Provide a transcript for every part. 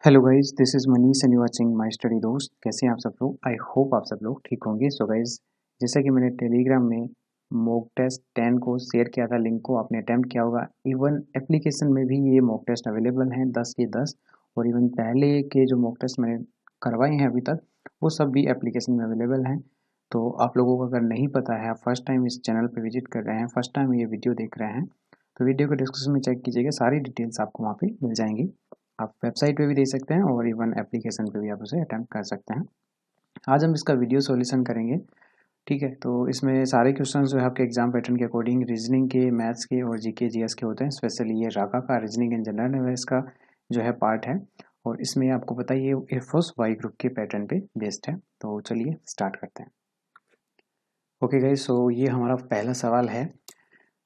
Hello guys, this is Manish and you watching my study दोस्त। कैसे हैं आप सब लोग? आई होप आप सब लोग ठीक होंगे। सो गाइज, जैसा कि मैंने टेलीग्राम में मॉक टेस्ट 10 को शेयर किया था, लिंक को आपने अटैम्प्ट किया होगा। इवन एप्लीकेशन में भी ये मॉक टेस्ट अवेलेबल हैं 10 के 10। और इवन पहले के जो मॉक टेस्ट मैंने करवाए हैं अभी तक, वो सब भी एप्लीकेशन में अवेलेबल हैं। तो आप लोगों को अगर नहीं पता है, आप फर्स्ट टाइम इस चैनल पर विजिट कर रहे हैं, फर्स्ट टाइम ये वीडियो देख रहे हैं, तो वीडियो को डिस्क्रिप्शन में चेक कीजिएगा, सारी डिटेल्स आपको वहाँ पे मिल जाएंगी। आप वेबसाइट पे भी दे सकते हैं और इवन एप्लीकेशन पे भी आप उसे अटेम्प्ट कर सकते हैं। आज हम इसका वीडियो सॉल्यूशन करेंगे। ठीक है, तो इसमें सारे क्वेश्चन जो है आपके एग्जाम पैटर्न के अकॉर्डिंग रीजनिंग के, मैथ्स के और जीके जीएस के होते हैं। स्पेशली ये रागा का रीजनिंग एंड जनरल अवेयर्स का जो है पार्ट है, और इसमें आपको पता है ये एयरफोर्स वाई ग्रुप के पैटर्न पे बेस्ड है। तो चलिए स्टार्ट करते हैं। ओके गाइस, सो ये हमारा पहला सवाल है।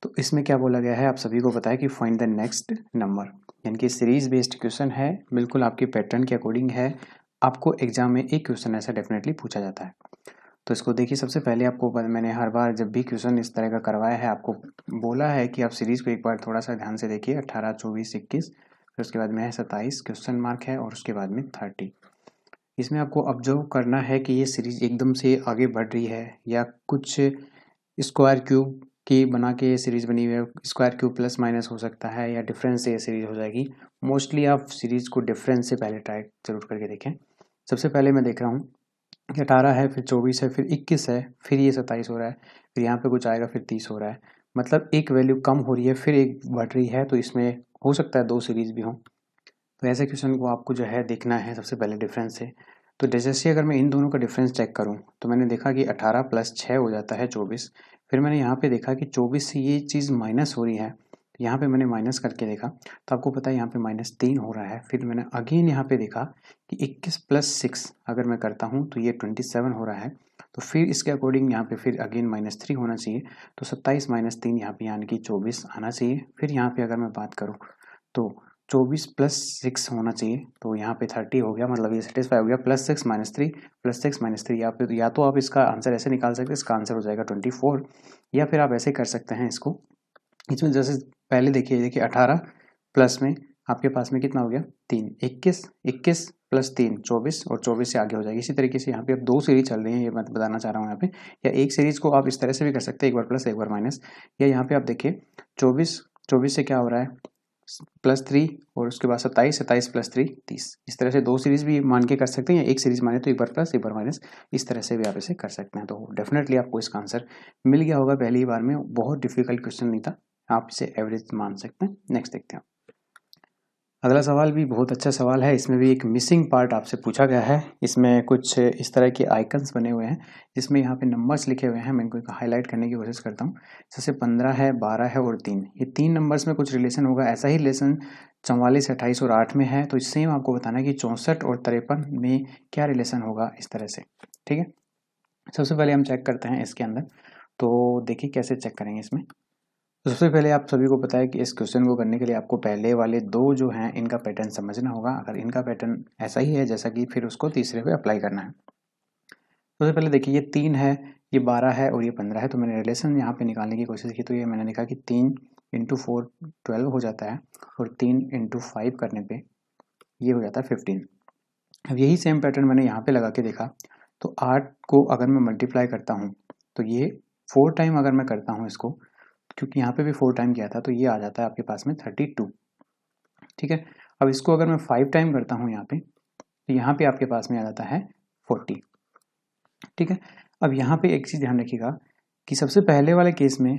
तो इसमें क्या बोला गया है, आप सभी को पता है कि फाइंड द नेक्स्ट नंबर, यानी कि सीरीज बेस्ड क्वेश्चन है, बिल्कुल आपके पैटर्न के अकॉर्डिंग है। आपको एग्जाम में एक क्वेश्चन ऐसा डेफिनेटली पूछा जाता है। तो इसको देखिए, सबसे पहले आपको मैंने हर बार जब भी क्वेश्चन इस तरह का करवाया है, आपको बोला है कि आप सीरीज को एक बार थोड़ा सा ध्यान से देखिए। 18, 24, 21, फिर उसके बाद में है 27 क्वेश्चन मार्क है, और उसके बाद में 30। इसमें आपको ऑब्जर्व करना है कि ये सीरीज एकदम से आगे बढ़ रही है या कुछ स्क्वायर क्यूब की बना के ये सीरीज बनी हुई है। स्क्वायर क्यूब प्लस माइनस हो सकता है, या डिफरेंस से ये सीरीज हो जाएगी। मोस्टली आप सीरीज को डिफरेंस से पहले ट्राई जरूर करके देखें। सबसे पहले मैं देख रहा हूँ कि 18 है, फिर 24 है, फिर 21 है, फिर ये 27 हो रहा है, फिर यहाँ पे कुछ आएगा, फिर 30 हो रहा है। मतलब एक वैल्यू कम हो रही है, फिर एक बढ़ रही है, तो इसमें हो सकता है दो सीरीज भी हों। तो ऐसे क्वेश्चन को आपको जो है देखना है सबसे पहले डिफरेंस से। तो जैसे अगर मैं इन दोनों का डिफरेंस चेक करूं, तो मैंने देखा कि 18 प्लस 6 हो जाता है 24। फिर मैंने यहाँ पे देखा कि 24 से ये चीज़ माइनस हो रही है, तो यहाँ पे मैंने माइनस करके देखा, तो आपको पता है यहाँ पे -3 हो रहा है। फिर मैंने अगेन यहाँ पे देखा कि 21 प्लस 6 अगर मैं करता हूँ तो ये 27 हो रहा है। तो फिर इसके अकॉर्डिंग यहाँ पे फिर अगेन -3 होना चाहिए, तो 27 - 3 यहाँ पे यानी कि 24 आना चाहिए। फिर यहाँ पे अगर मैं बात करूँ तो 24 प्लस 6 होना चाहिए, तो यहाँ पे 30 हो गया, मतलब ये सेटिस्फाई हो गया। +6 - 3 +6 - 3, या तो आप इसका आंसर ऐसे निकाल सकते हैं, इसका आंसर हो जाएगा 24। या फिर आप ऐसे कर सकते हैं इसको, इसमें जैसे पहले देखिए 18 प्लस में आपके पास में कितना हो गया 3, 21 प्लस 3 24, और 24 से आगे हो जाएगी। इसी तरीके से यहाँ पे अब दो सीरीज चल रही है, ये मैं बताना चाह रहा हूँ यहाँ पे। या एक सीरीज को आप इस तरह से भी कर सकते हैं, एक बार प्लस एक बार माइनस। या यहाँ पे आप देखिए 24 से क्या हो रहा है +3, और उसके बाद 27 + 3 30। इस तरह से दो सीरीज भी मान के कर सकते हैं, या एक सीरीज माने तो एक बार प्लस एक बार माइनस, इस तरह से भी आप इसे कर सकते हैं। तो डेफिनेटली आपको इसका आंसर मिल गया होगा पहली ही बार में। बहुत डिफिकल्ट क्वेश्चन नहीं था, आप इसे एवरेज मान सकते हैं। नेक्स्ट देखते हैं। अगला सवाल भी बहुत अच्छा सवाल है। इसमें भी एक मिसिंग पार्ट आपसे पूछा गया है। इसमें कुछ इस तरह के आइकन्स बने हुए हैं, जिसमें यहाँ पे नंबर्स लिखे हुए हैं। मैं इनको हाईलाइट करने की कोशिश करता हूँ। जैसे 15 है, 12 है और 3, ये 3 नंबर्स में कुछ रिलेशन होगा। ऐसा ही रिलेशन 44, 28 और 8 में है। तो इससे आपको बताना है कि 64 और 53 में क्या रिलेशन होगा, इस तरह से। ठीक है, सबसे पहले हम चेक करते हैं इसके अंदर। तो देखिए कैसे चेक करेंगे इसमें। तो सबसे पहले आप सभी को पता है कि इस क्वेश्चन को करने के लिए आपको पहले वाले दो जो हैं इनका पैटर्न समझना होगा। अगर इनका पैटर्न ऐसा ही है जैसा कि, फिर उसको तीसरे पे अप्लाई करना है। सबसे पहले देखिए, ये 3 है, ये 12 है और ये 15 है। तो मैंने रिलेशन यहाँ पे निकालने की कोशिश की, तो ये मैंने देखा कि 3 × 4 12 हो जाता है, और 3 × 5 करने पे ये हो जाता है 15। अब यही सेम पैटर्न मैंने यहाँ पे लगा के देखा, तो 8 को अगर मैं मल्टीप्लाई करता हूँ, तो ये 4 टाइम अगर मैं करता हूँ इसको, क्योंकि यहाँ पे भी 4 टाइम किया था, तो ये आ जाता है आपके पास में 32। ठीक है, अब इसको अगर मैं 5 टाइम करता हूँ यहाँ पे, तो यहाँ पे आपके पास में आ जाता है 40। ठीक है, अब यहाँ पे एक चीज़ ध्यान रखिएगा कि सबसे पहले वाले केस में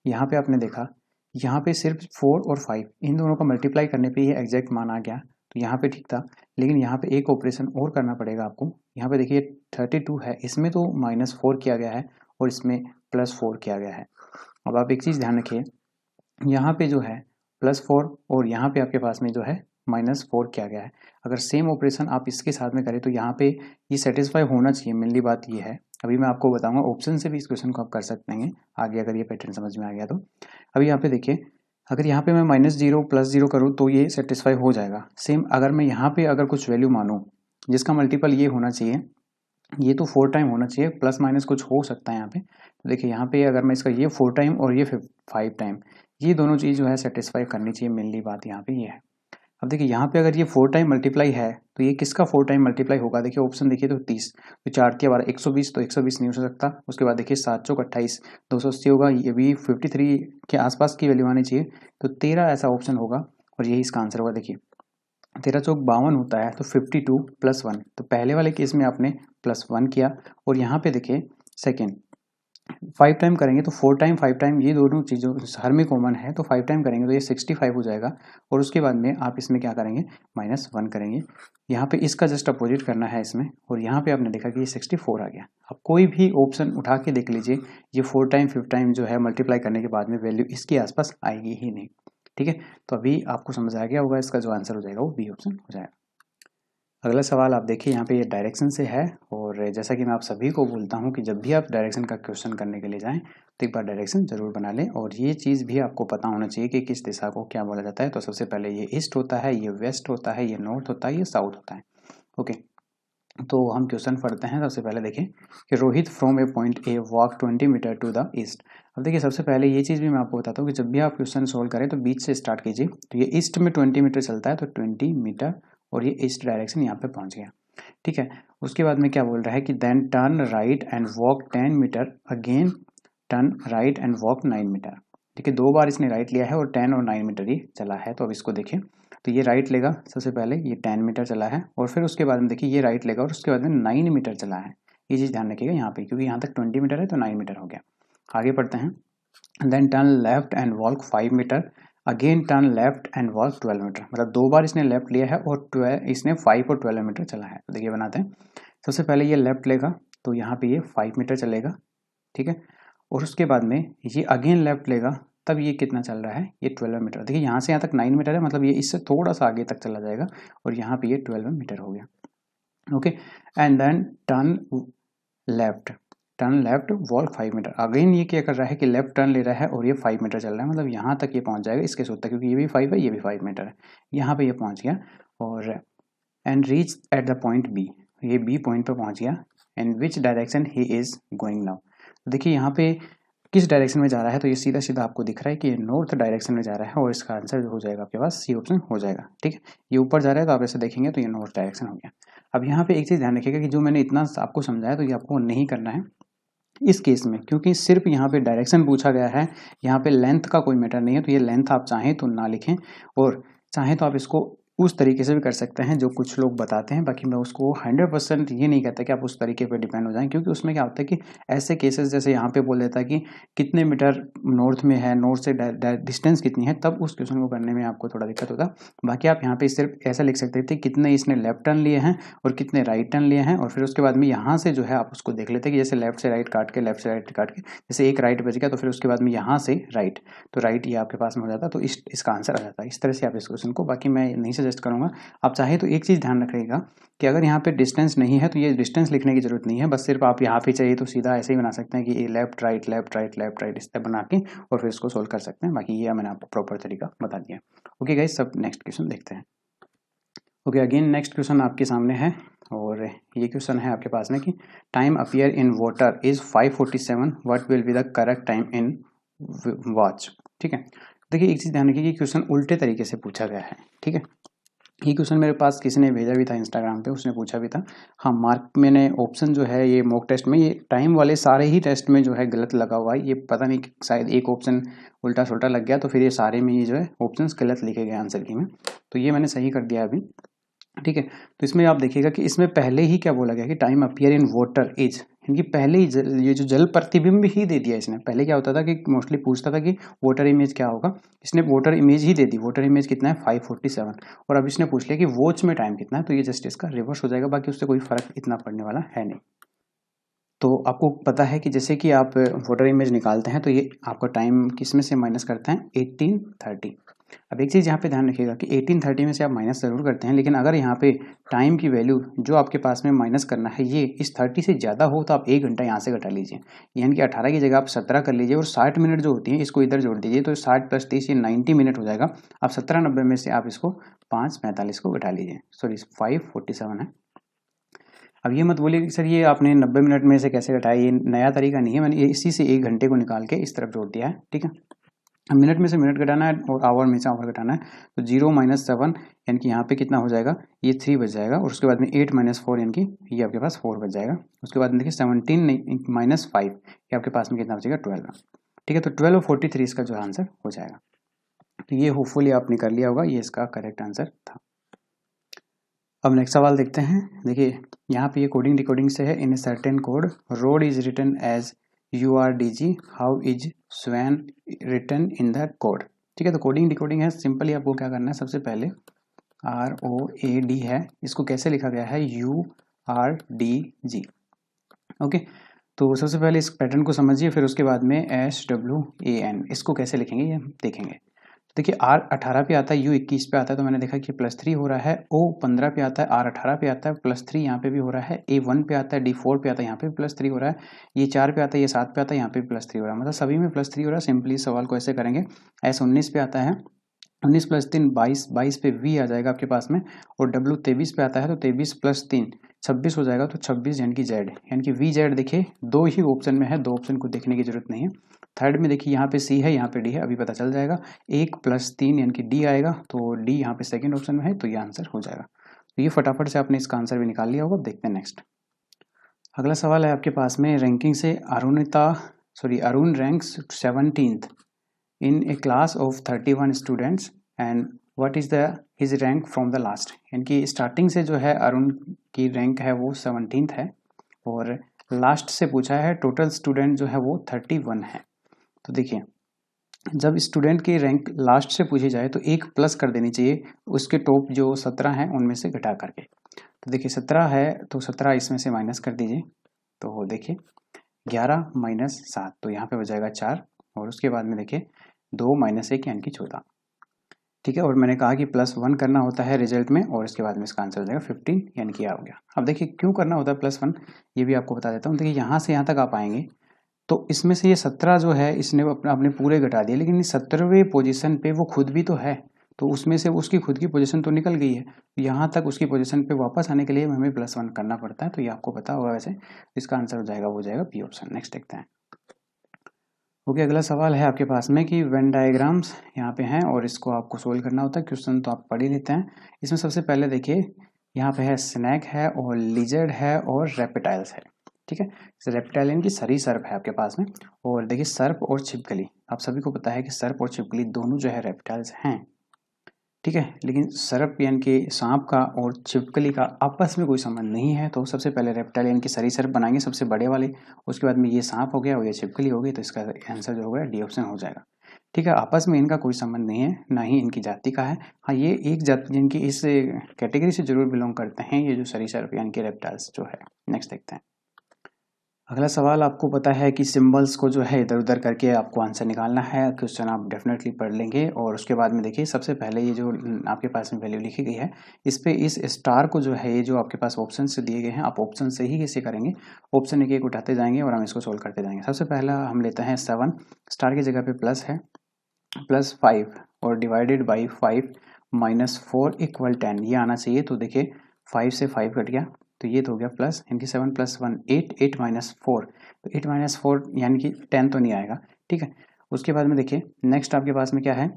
यहाँ पे आपने देखा, यहाँ पे सिर्फ 4 और 5 इन दोनों का मल्टीप्लाई करने पे ये एग्जैक्ट मान आ गया, तो यहाँ पे ठीक था। लेकिन यहाँ पे एक ऑपरेशन और करना पड़ेगा आपको। यहाँ पे देखिए 32 है, इसमें तो -4 किया गया है और इसमें +4 किया गया है। अब आप एक चीज़ ध्यान रखिए, यहाँ पे जो है +4 और यहाँ पे आपके पास में जो है -4 किया गया है। अगर सेम ऑपरेशन आप इसके साथ में करें, तो यहाँ पे ये सेटिस्फाई होना चाहिए। मेनली बात ये है, अभी मैं आपको बताऊंगा ऑप्शन से भी इस क्वेश्चन को आप कर सकते हैं आगे, अगर ये पैटर्न समझ में आ गया तो। अभी यहाँ पे देखिए, अगर यहाँ पे मैं -0 +0 करूँ तो ये सेटिस्फाई हो जाएगा। सेम अगर मैं यहाँ पे अगर कुछ वैल्यू मानूँ जिसका मल्टीपल ये होना चाहिए, ये तो 4 टाइम होना चाहिए, प्लस माइनस कुछ हो सकता है यहाँ पे। तो देखिए यहाँ पे अगर मैं इसका ये 4 टाइम और ये 5 टाइम, ये दोनों चीज़ जो है सेटिस्फाई करनी चाहिए। मेनली बात यहाँ पे ये है। अब देखिए यहाँ पे अगर ये 4 टाइम मल्टीप्लाई है तो ये किसका 4 टाइम मल्टीप्लाई होगा, देखिए ऑप्शन देखिए तो 30, तो 4 के 12 120, तो 120 नहीं हो सकता। उसके बाद देखिए 7 चौक 28, 280 होगा, ये भी 53 के आसपास की वैल्यू आनी चाहिए, तो 13 ऐसा ऑप्शन होगा और यही इसका आंसर होगा। देखिए 13 चौक 52 होता है, तो 52 + 1, तो पहले वाले केस में आपने +1 किया, और यहाँ पे देखिए सेकेंड 5 टाइम करेंगे तो 4 टाइम 5 टाइम ये दोनों चीज़ों हर में कॉमन है, तो 5 टाइम करेंगे तो ये 65 हो जाएगा, और उसके बाद में आप इसमें क्या करेंगे -1 करेंगे। यहाँ पे इसका जस्ट अपोजिट करना है इसमें, और यहाँ पे आपने देखा कि ये 64 आ गया। अब कोई भी ऑप्शन उठा के देख लीजिए, ये 4 टाइम 5 टाइम जो है मल्टीप्लाई करने के बाद में वैल्यू इसके आसपास आएगी ही नहीं। ठीक है, तो अभी आपको समझ आ गया होगा, इसका जो आंसर हो जाएगा वो बी ऑप्शन हो जाएगा। अगला सवाल आप देखिए, यहाँ पे ये डायरेक्शन से है, और जैसा कि मैं आप सभी को बोलता हूँ कि जब भी आप डायरेक्शन का क्वेश्चन करने के लिए जाएं तो एक बार डायरेक्शन जरूर बना लें, और ये चीज़ भी आपको पता होना चाहिए कि किस दिशा को क्या बोला जाता है। तो सबसे पहले ये ईस्ट होता है, ये वेस्ट होता है, ये नॉर्थ होता है, ये साउथ होता है। ओके, तो हम क्वेश्चन पढ़ते हैं। सबसे पहले देखें कि Rohit from A point A walk 20 metre to the east. अब देखिए सबसे पहले ये चीज़ भी मैं आपको बताता हूँ कि जब भी आप क्वेश्चन सोल्व करें तो बीच से स्टार्ट कीजिए। तो ये ईस्ट में 20 मीटर चलता है, तो 20 मीटर, और ये ईस्ट डायरेक्शन यहाँ पे पहुँच गया। ठीक है, उसके बाद में क्या बोल रहा है कि then turn right and walk 10 metre, again turn right and walk 9 metre. देखिए 2 बार इसने राइट लिया है और 10 और 9 मीटर ही चला है। तो अब इसको देखें, तो ये राइट लेगा, सबसे पहले ये 10 मीटर चला है, और फिर उसके बाद में देखिए ये राइट लेगा और उसके बाद में 9 मीटर चला है। ये चीज़ ध्यान रखिएगा यहाँ पे, क्योंकि यहाँ तक 20 मीटर है तो 9 मीटर हो गया। आगे पढ़ते हैं, then turn left and walk 5 metre, again turn left and walk 12 metre. मतलब 2 बार इसने लेफ्ट लिया है और 12 इसने 5 और 12 मीटर चला है। तो देखिए बनाते हैं, सबसे पहले ये लेफ्ट लेगा, तो यहाँ पे ये 5 मीटर चलेगा। ठीक है, और उसके बाद में ये अगेन लेफ्ट लेगा, तब ये कितना चल रहा है, ये 12 मीटर। देखिए यहाँ से यहाँ तक 9 मीटर है, मतलब ये इससे थोड़ा सा आगे तक चला जाएगा, और यहाँ पे ये 12 मीटर हो गया। Okay, and then turn left walk 5 metre. Again ये क्या कर रहा है कि लेफ्ट टर्न ले रहा है और ये 5 मीटर चल रहा है, मतलब यहाँ तक ये पहुँच जाएगा इसके सूत्र, क्योंकि ये भी 5 है, ये भी 5 मीटर है। यहाँ पे ये पहुँच गया, और and reach at the point B, ये बी पॉइंट पे पहुँच गया। And which direction he is going now. देखिए यहाँ पे किस डायरेक्शन में जा रहा है, तो ये सीधा सीधा आपको दिख रहा है कि ये नॉर्थ डायरेक्शन में जा रहा है, और इसका आंसर हो जाएगा आपके पास सी ऑप्शन हो जाएगा। ठीक है, ये ऊपर जा रहा है तो आप ऐसे देखेंगे तो ये नॉर्थ डायरेक्शन हो गया। अब यहाँ पे एक चीज़ ध्यान रखिएगा कि जो मैंने इतना आपको समझाया तो ये आपको नहीं करना है इस केस में, क्योंकि सिर्फ यहाँ पे डायरेक्शन पूछा गया है, यहाँ पे लेंथ का कोई मैटर नहीं है। तो ये लेंथ आप चाहें तो ना लिखें, और चाहें तो आप इसको उस तरीके से भी कर सकते हैं जो कुछ लोग बताते हैं। बाकी मैं उसको 100% ये नहीं कहता कि आप उस तरीके पे डिपेंड हो जाएं, क्योंकि उसमें क्या होता है कि ऐसे केसेस जैसे यहाँ पे बोल देता है कि कितने मीटर नॉर्थ में है, नॉर्थ से डिस्टेंस कितनी है, तब उस क्वेश्चन को करने में आपको थोड़ा दिक्कत होता। बाकी आप यहाँ पे सिर्फ ऐसा लिख सकते थे कितने इसने लेफ्ट टर्न लिए हैं और कितने राइट टर्न लिए हैं, और फिर उसके बाद में यहाँ से जो है आप उसको देख लेते कि जैसे लेफ्ट से राइट काट के, लेफ्ट से राइट काट के, जैसे एक राइट बच गया तो फिर उसके बाद में यहाँ से राइट, तो राइट ये आपके पास में हो जाता, तो इसका आंसर आ जाता है। इस तरह से आप इस क्वेश्चन को, बाकी मैं नहीं सजेस्ट करूँगा। आप चाहे तो एक चीज़ ध्यान रखिएगा कि अगर यहाँ पे डिस्टेंस नहीं है तो ये डिस्टेंस लिखने की जरूरत नहीं है, बस सिर्फ आप यहाँ पे चाहिए तो सीधा ऐसे ही बना सकते हैं कि left right left right left right, इस तरह बना के और फिर इसको सोल्व कर सकते हैं। बाकी ये मैंने आपको प्रॉपर तरीका बता दिया। ओके गाइस, सब नेक्स्ट क्वेश्चन देखते हैं। ओके, अगेन नेक्स्ट क्वेश्चन आपके सामने है, और ये क्वेश्चन है आपके पास में कि time appear in water is 5:47, what will be the correct time in watch. ठीक है, देखिए एक चीज़ ध्यान रखिए कि क्वेश्चन उल्टे तरीके से पूछा गया है। ठीक है, ये क्वेश्चन मेरे पास किसी ने भेजा भी था इंस्टाग्राम पे, उसने पूछा भी था। हाँ, मार्क मैंने ऑप्शन जो है ये मॉक टेस्ट में, ये टाइम वाले सारे ही टेस्ट में जो है गलत लगा हुआ है। ये पता नहीं शायद एक ऑप्शन उल्टा सुल्टा लग गया, तो फिर ये सारे में ये जो है ऑप्शंस गलत लिखे गए आंसर की में, तो ये मैंने सही कर दिया अभी। ठीक है, तो इसमें आप देखिएगा कि इसमें पहले ही क्या बोला गया कि time appear in water is, यानी पहले ही ये जो जल प्रतिबिंब ही दे दिया इसने। पहले क्या होता था कि मोस्टली पूछता था कि वाटर इमेज क्या होगा, इसने वाटर इमेज ही दे दी। वाटर इमेज कितना है 5:47, और अब इसने पूछ लिया कि वॉच में टाइम कितना है, तो ये जस्ट इसका रिवर्स हो जाएगा। बाकी उससे कोई फर्क इतना पड़ने वाला है नहीं। तो आपको पता है कि जैसे कि आप वाटर इमेज निकालते हैं तो ये आपका टाइम किस में से माइनस करते हैं, 18:30। अब एक चीज़ यहाँ पे ध्यान रखिएगा कि 18:30 में से आप माइनस ज़रूर करते हैं, लेकिन अगर यहाँ पे टाइम की वैल्यू जो आपके पास में माइनस करना है ये इस 30 से ज़्यादा हो तो आप 1 घंटा यहाँ से घटा लीजिए, यानी कि 18 की जगह आप 17 कर लीजिए, और 60 मिनट जो होती है इसको इधर जोड़ दीजिए, तो 60 + 30 ये 90 मिनट हो जाएगा। आप 17:90 में से आप इसको 5:45 को घटा लीजिए, सॉरी 5:47 है। अब ये मत बोलिए कि सर ये आपने 90 मिनट में से कैसे घटाया, ये नया तरीका नहीं है, मैंने इसी से 1 घंटे को निकाल के इस तरफ जोड़ दिया है। ठीक है, मिनट में से मिनट घटाना है और आवर में से आवर घटाना है, तो 0 - 7 यानी कि यहाँ पे कितना हो जाएगा, ये 3 बच जाएगा और उसके बाद में 8 माइनस 4 यानी कि ये आपके पास 4 बच जाएगा। उसके बाद में देखिए 17 माइनस 5 ये आपके पास में कितना बचेगा 12। ठीक है, तो 12 और 43 इसका जो आंसर हो जाएगा। तो ये होपफुली आपने कर लिया होगा, ये इसका करेक्ट आंसर था। अब नेक्स्ट सवाल देखते हैं। देखिए यहाँ पे ये कोडिंग डिकोडिंग से है। In a certain code road is written as URDG, how is swan written in the code. ठीक है, तो कोडिंग डिकोडिंग है। सिंपली आपको क्या करना है, सबसे पहले ROAD है, इसको कैसे लिखा गया है URDG। ओके, तो सबसे पहले इस पैटर्न को समझिए, फिर उसके बाद में SWAN इसको कैसे लिखेंगे ये देखेंगे। देखिए R 18 पे आता है, U 21 पे आता है, तो मैंने देखा कि +3 हो रहा है। O 15 पे आता है, R 18 पे आता है, +3 यहाँ पे भी हो रहा है। A 1 पे आता है, D 4 पे आता है, यहाँ पे भी +3 हो रहा है। ये 4 पे आता है, ये 7 पे आता है, यहाँ पे भी +3 हो रहा है, मतलब सभी में +3 हो रहा है। सिंपली सवाल को ऐसे करेंगे। S 19 पे आता है, 19 + 3 22, 22 पे V आ जाएगा आपके पास में, और W 23 पे आता है, तो 23 + 3 26 हो जाएगा, तो 26 यानी कि Z, यानी कि VZ। देखिए दो ही ऑप्शन में है, दो ऑप्शन को देखने की जरूरत नहीं है। थर्ड में देखिए यहाँ पे C है, यहाँ पे D है, अभी पता चल जाएगा। 1 + 3 यानी कि D आएगा, तो D यहाँ पे सेकंड ऑप्शन में है, तो ये आंसर हो जाएगा। तो ये फटाफट से आपने इसका आंसर भी निकाल लिया होगा। अब देखते हैं नेक्स्ट। अगला सवाल है आपके पास में रैंकिंग से। Arun ranks 17th in a class of 31 students and what is his rank from the last। यानी कि स्टार्टिंग से जो है अरुण की रैंक है वो 17th है, और लास्ट से पूछा है टोटल स्टूडेंट जो है वो 31 है। तो देखिए जब स्टूडेंट की रैंक लास्ट से पूछी जाए तो एक प्लस कर देनी चाहिए उसके टॉप जो 17 हैं उनमें से घटा करके। तो देखिए 17 है, तो 17 इसमें से माइनस कर दीजिए, तो देखिए 11 माइनस 7, तो यहाँ पे हो जाएगा 4, और उसके बाद में देखिए 2 माइनस 1 यानी कि 14। ठीक है, और मैंने कहा कि +1 करना होता है रिजल्ट में, और इसके बाद में इसका आंसर हो जाएगा 15 यानी कि आ गया। अब देखिए क्यों करना होता है +1, ये भी आपको बता देता हूँ। देखिए यहाँ से यहाँ तक आप आएंगे, तो इसमें से ये 17 जो है इसने अपने पूरे घटा दिए, लेकिन 17वें पोजीशन पे वो खुद भी तो है, तो उसमें से उसकी खुद की पोजीशन तो निकल गई है। यहाँ तक उसकी पोजीशन पे वापस आने के लिए हमें +1 करना पड़ता है, तो ये आपको पता होगा। वैसे इसका आंसर हो जाएगा बी ऑप्शन। नेक्स्ट देखते हैं। ओके, अगला सवाल है आपके पास में कि वेन डायग्राम्स यहाँ पे हैं और इसको आपको सोल्व करना होता है। क्वेश्चन तो आप पढ़ ही लेते हैं। इसमें सबसे पहले देखिए यहाँ पे है स्नैक है और लिजर्ड है और रेप्टाइल्स है। ठीक है, रेप्टाइल यानी कि सरीसर्प है आपके पास में, और देखिए सर्प और छिपकली, आप सभी को पता है कि सर्प और छिपकली दोनों जो है रेप्टाइल्स हैं। ठीक है, लेकिन सर्प यानी कि सांप का और छिपकली का आपस में कोई संबंध नहीं है, तो सबसे पहले रेप्टाइल यानी कि सरीसर्प बनाएंगे सबसे बड़े वाले, उसके बाद में ये सांप हो गया और ये छिपकली हो गई, तो इसका आंसर जो होगा डी ऑप्शन हो जाएगा। ठीक है, आपस में इनका कोई संबंध नहीं है, ना ही इनकी जाति का है। हाँ, ये एक जाति जिनकी इस कैटेगरी से जरूर बिलोंग करते हैं, ये जो सरीसर्प यानी कि रेप्टाइल्स जो है। नेक्स्ट देखते हैं। अगला सवाल, आपको पता है कि सिंबल्स को जो है इधर उधर करके आपको आंसर निकालना है। क्वेश्चन आप डेफिनेटली पढ़ लेंगे, और उसके बाद में देखिए सबसे पहले ये जो आपके पास में वैल्यू लिखी गई है, इस पे इस स्टार को जो है, ये जो आपके पास ऑप्शन से दिए गए हैं, आप ऑप्शन से ही कैसे करेंगे, ऑप्शन एक एक उठाते जाएंगे और हम इसको सोल्व करते जाएंगे। सबसे पहला हम लेते हैं 7, स्टार की जगह पे प्लस है, +5 और डिवाइडेड बाई 5 -4 = 10, ये आना चाहिए। तो देखिए 5 से 5 कट गया, तो ये तो हो गया प्लस, यानी कि 7 + 1 8, 8 - 4, तो 8 - 4 यानी कि 10 तो नहीं आएगा। ठीक है, उसके बाद में देखिए नेक्स्ट आपके पास में क्या है,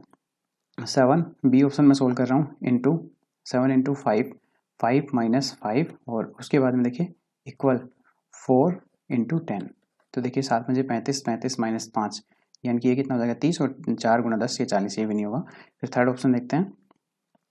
7 बी ऑप्शन में सोल्व कर रहा हूँ, इंटू 7 × 5, 5 - 5, और उसके बाद में देखिए इक्वल 4 × 10, तो देखिए 7 × 5 = 35, 35 - 5 यानी कि ये कितना हो जाएगा 30, और 4 × 10 ये 40, ये भी नहीं होगा। फिर थर्ड ऑप्शन देखते हैं,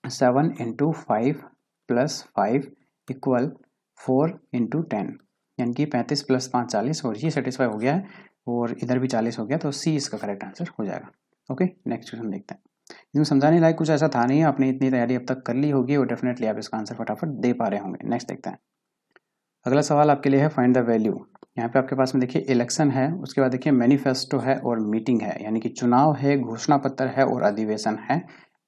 7 × 5 + 5 = 4 × 10 यानी कि 35 + 5 40, और ये सेटिस्फाई हो गया है, और इधर भी 40 हो गया, तो सी इसका करेक्ट आंसर हो जाएगा। ओके, नेक्स्ट क्वेश्चन देखते हैं। इसमें समझाने लायक कुछ ऐसा था नहीं, आपने इतनी तैयारी अब तक कर ली होगी और डेफिनेटली आप इसका आंसर फटाफट दे पा रहे होंगे। नेक्स्ट देखते हैं। अगला सवाल आपके लिए है फाइंड द वैल्यू। यहाँ पे आपके पास में देखिए इलेक्शन है, उसके बाद देखिए मैनिफेस्टो है और मीटिंग है, यानी कि चुनाव है, घोषणा पत्र है और अधिवेशन है।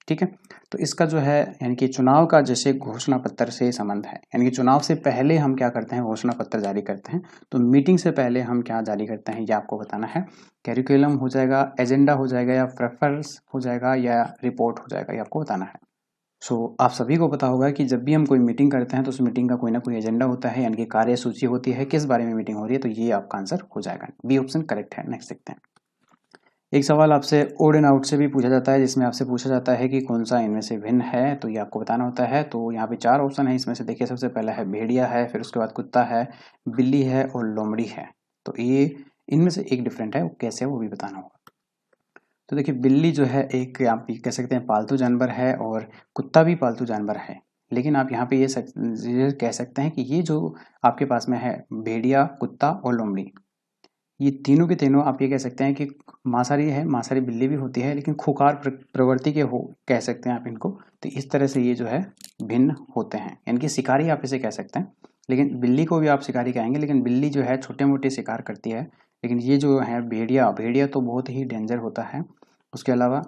ठीक है, तो इसका जो है यानी कि चुनाव का जैसे घोषणा पत्र से संबंध है, यानी कि चुनाव से पहले हम क्या करते हैं, घोषणा पत्र जारी करते हैं, तो मीटिंग से पहले हम क्या जारी करते हैं ये आपको बताना है। कैरिकुलम हो जाएगा, एजेंडा हो जाएगा, या प्रेफर्स हो जाएगा, या रिपोर्ट हो जाएगा, ये आपको बताना है। आप सभी को पता होगा कि जब भी हम कोई मीटिंग करते हैं तो उस मीटिंग का कोई ना कोई एजेंडा होता है, यानी कि कार्यसूची होती है, किस बारे में मीटिंग हो रही है, तो ये आपका आंसर हो जाएगा। बी ऑप्शन करेक्ट है। नेक्स्ट देखते हैं। एक सवाल आपसे ओड एंड आउट से भी पूछा जाता है, जिसमें आपसे पूछा जाता है कि कौन सा इनमें से भिन्न है, तो ये आपको बताना होता है। तो यहाँ पे 4 ऑप्शन है, इसमें से देखिए सबसे पहला है भेड़िया है, फिर उसके बाद कुत्ता है, बिल्ली है और लोमड़ी है। तो ये इनमें से एक डिफरेंट है, वो कैसे है वो भी बताना होगा। तो देखिए बिल्ली जो है एक आप कह सकते हैं पालतू जानवर है, और कुत्ता भी पालतू जानवर है। लेकिन आप यहाँ पे ये कह सकते हैं कि ये जो आपके पास में है भेड़िया, कुत्ता और लोमड़ी, ये तीनों के तीनों आप ये कह सकते हैं कि मांसाहारी है, मांसाहारी बिल्ली भी होती है, लेकिन खुखार प्रवृत्ति के हो कह सकते हैं आप इनको। तो इस तरह से ये जो है भिन्न होते हैं, इनकी शिकारी आप इसे कह सकते हैं। लेकिन बिल्ली को भी आप शिकारी कहेंगे, लेकिन बिल्ली जो है छोटे मोटे शिकार करती है। लेकिन ये जो है भेड़िया, भेड़िया तो बहुत ही डेंजर होता है। उसके अलावा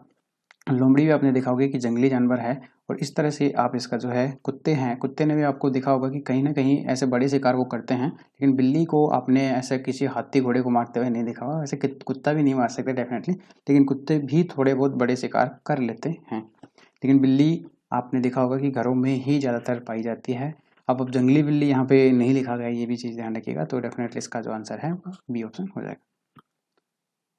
लोमड़ी भी आपने देखा होगा कि जंगली जानवर है। और इस तरह से आप इसका जो है कुत्ते हैं, कुत्ते ने भी आपको देखा होगा कि कहीं ना कहीं ऐसे बड़े शिकार वो करते हैं। लेकिन बिल्ली को आपने ऐसे किसी हाथी घोड़े को मारते हुए नहीं देखा होगा। वैसे कुत्ता भी नहीं मार सकते डेफिनेटली, लेकिन कुत्ते भी थोड़े बहुत बड़े शिकार कर लेते हैं। लेकिन बिल्ली आपने देखा होगा कि घरों में ही ज़्यादातर पाई जाती है। अब जंगली बिल्ली यहाँ पे नहीं लिखा गया है, ये भी चीज़ ध्यान रखिएगा। तो डेफिनेटली इसका जो आंसर है बी ऑप्शन हो जाएगा।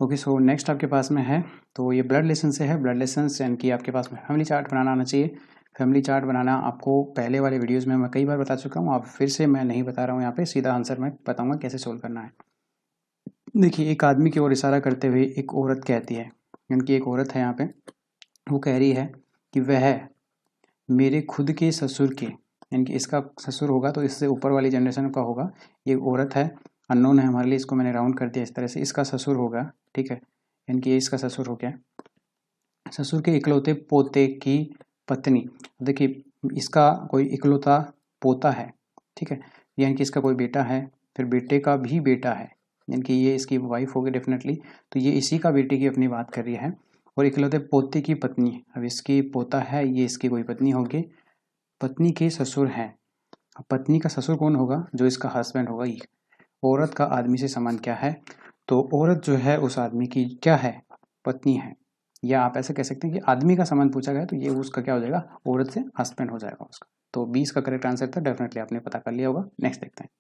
ओके, सो नेक्स्ट आपके पास में है, तो ये ब्लड लेसन से है। ब्लड लेसन यानी कि आपके पास में फैमिली चार्ट बनाना आना चाहिए। फैमिली चार्ट बनाना आपको पहले वाले वीडियोस में मैं कई बार बता चुका हूँ, आप फिर से मैं नहीं बता रहा हूँ। यहाँ पे सीधा आंसर मैं बताऊँगा कैसे सोल्व करना है। देखिए एक आदमी की ओर इशारा करते हुए एक औरत कहती है, यानी कि एक औरत है यहाँ पे, वो कह रही है कि वह मेरे खुद के ससुर के, यानी कि इसका ससुर होगा तो इससे ऊपर वाली जनरेशन का होगा। ये औरत है, अननोन है हमारे लिए, इसको मैंने राउंड कर दिया इस तरह से। इसका ससुर होगा, ठीक है, यानी कि ये इसका ससुर हो गया। ससुर के इकलौते पोते की पत्नी, देखिए इसका कोई इकलौता पोता है, ठीक है, यानी कि इसका कोई बेटा है, फिर बेटे का भी बेटा है, यानी कि ये इसकी वाइफ होगी डेफिनेटली। तो ये इसी का बेटे की अपनी बात कर रही है। और इकलौते पोते की पत्नी, अब इसकी पोता है, ये इसकी कोई पत्नी होगी, पत्नी के ससुर हैं। अब पत्नी का ससुर कौन होगा? जो इसका हस्बैंड होगा। ये औरत का आदमी से संबंध क्या है? तो औरत जो है उस आदमी की क्या है? पत्नी है। या आप ऐसे कह सकते हैं कि आदमी का संबंध पूछा गया तो ये उसका क्या हो जाएगा? औरत से हस्बैंड हो जाएगा उसका। तो 20 का करेक्ट आंसर था, डेफिनेटली आपने पता कर लिया होगा। नेक्स्ट देखते हैं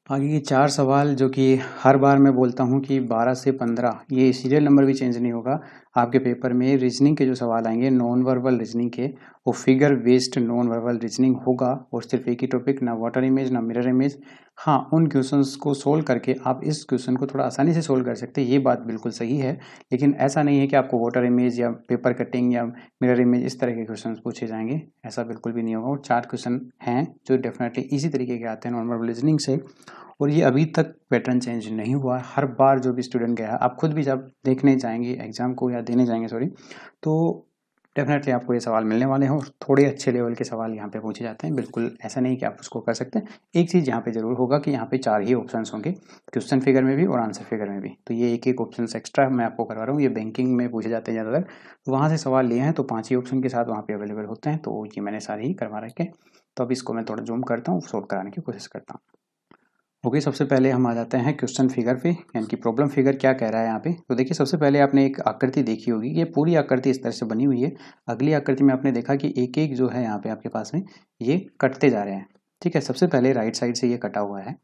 आगे के 4 सवाल, जो कि हर बार मैं बोलता हूँ कि 12 से 15, ये सीरियल नंबर भी चेंज नहीं होगा। आपके पेपर में रीजनिंग के जो सवाल आएंगे नॉन वर्बल रीजनिंग के, वो figure based non verbal reasoning होगा। और सिर्फ एक ही टॉपिक, ना वाटर इमेज ना मिरर इमेज। हाँ, उन क्वेश्चंस को सोल्व करके आप इस क्वेश्चन को थोड़ा आसानी से सोल्व कर सकते हैं, ये बात बिल्कुल सही है। लेकिन ऐसा नहीं है कि आपको वाटर इमेज या पेपर कटिंग या मिरर इमेज इस तरह के क्वेश्चन पूछे जाएंगे, ऐसा बिल्कुल भी नहीं होगा। और 4 क्वेश्चन हैं जो डेफिनेटली इसी तरीके के आते हैं नॉन वर्बल रीजनिंग से। और ये अभी तक पैटर्न चेंज नहीं हुआ है। हर बार जो भी स्टूडेंट गया है, आप खुद भी जब देखने जाएंगे एग्जाम को या देने जाएंगे सॉरी, तो डेफिनेटली आपको ये सवाल मिलने वाले हैं। और थोड़े अच्छे लेवल के सवाल यहाँ पे पूछे जाते हैं, बिल्कुल ऐसा नहीं कि आप उसको कर सकते हैं। एक चीज़ यहाँ पे जरूर होगा कि यहाँ पे 4 ही ऑप्शन होंगे, क्वेश्चन फिगर में भी और आंसर फिगर में भी। तो ये एक ऑप्शन एक्स्ट्रा मैं आपको करवा रहा हूँ। ये बैंकिंग में पूछे जाते हैं ज़्यादातर, तो वहाँ से सवाल लिए हैं तो 5 ही ऑप्शन के साथ वहाँ पे अवेलेबल होते हैं। तो ये मैंने सारे ही करवा रखे। तो अब इसको मैं थोड़ा जूम करता हूँ, सोल्व कराने की कोशिश करता हूँ। ओके, सबसे पहले हम आ जाते हैं क्वेश्चन फिगर पे, यानी कि प्रॉब्लम फिगर क्या कह रहा है यहाँ पे। तो देखिए सबसे पहले आपने एक आकृति देखी होगी, ये पूरी आकृति इस तरह से बनी हुई है। अगली आकृति में आपने देखा कि एक एक जो है यहाँ पे आपके पास में ये कटते जा रहे हैं, ठीक है। सबसे पहले राइट साइड से ये कटा हुआ है,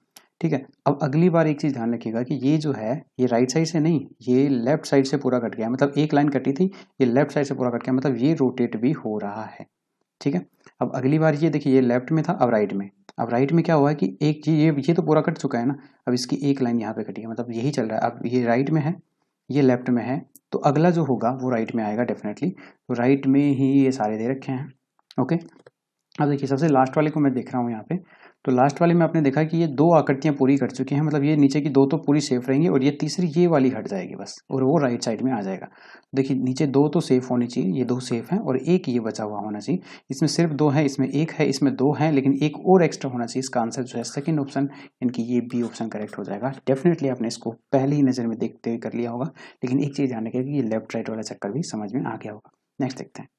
ठीक है। अब अगली बार एक चीज़ ध्यान रखिएगा कि ये जो है ये राइट साइड से नहीं, ये लेफ्ट साइड से पूरा कट गया। मतलब एक लाइन कटी थी, ये लेफ्ट साइड से पूरा कट गया, मतलब ये रोटेट भी हो रहा है, ठीक है। अब अगली बार ये देखिए, ये लेफ्ट में था, अब राइट में। अब राइट में क्या हुआ है कि एक चीज ये तो पूरा कट चुका है ना, अब इसकी एक लाइन यहाँ पे कटी है, मतलब यही चल रहा है। अब ये राइट में है, ये लेफ्ट में है, तो अगला जो होगा वो राइट में आएगा डेफिनेटली। तो राइट में ही ये सारे दे रखे हैं, ओके। अब देखिए सबसे लास्ट वाले को मैं देख रहा हूँ यहाँ पे। तो लास्ट वाले में आपने देखा कि ये 2 आकृतियां पूरी कट चुकी हैं, मतलब ये नीचे की 2 तो पूरी सेफ रहेंगी और ये तीसरी ये वाली हट जाएगी बस, और वो राइट साइड में आ जाएगा। देखिए नीचे 2 तो सेफ होनी चाहिए, ये 2 सेफ हैं और एक ये बचा हुआ होना चाहिए। इसमें सिर्फ 2 है, इसमें 1 है, इसमें 2 है, लेकिन एक और एक्स्ट्रा होना चाहिए। इसका आंसर जो है सेकंड ऑप्शन, इनकी ये बी ऑप्शन करेक्ट हो जाएगा। डेफिनेटली आपने इसको पहली ही नज़र में देखते हुए कर लिया होगा, लेकिन एक चीज़ ध्यान रखिएगा कि ये लेफ्ट राइट वाला चक्कर भी समझ में आ गया होगा। नेक्स्ट देखते हैं।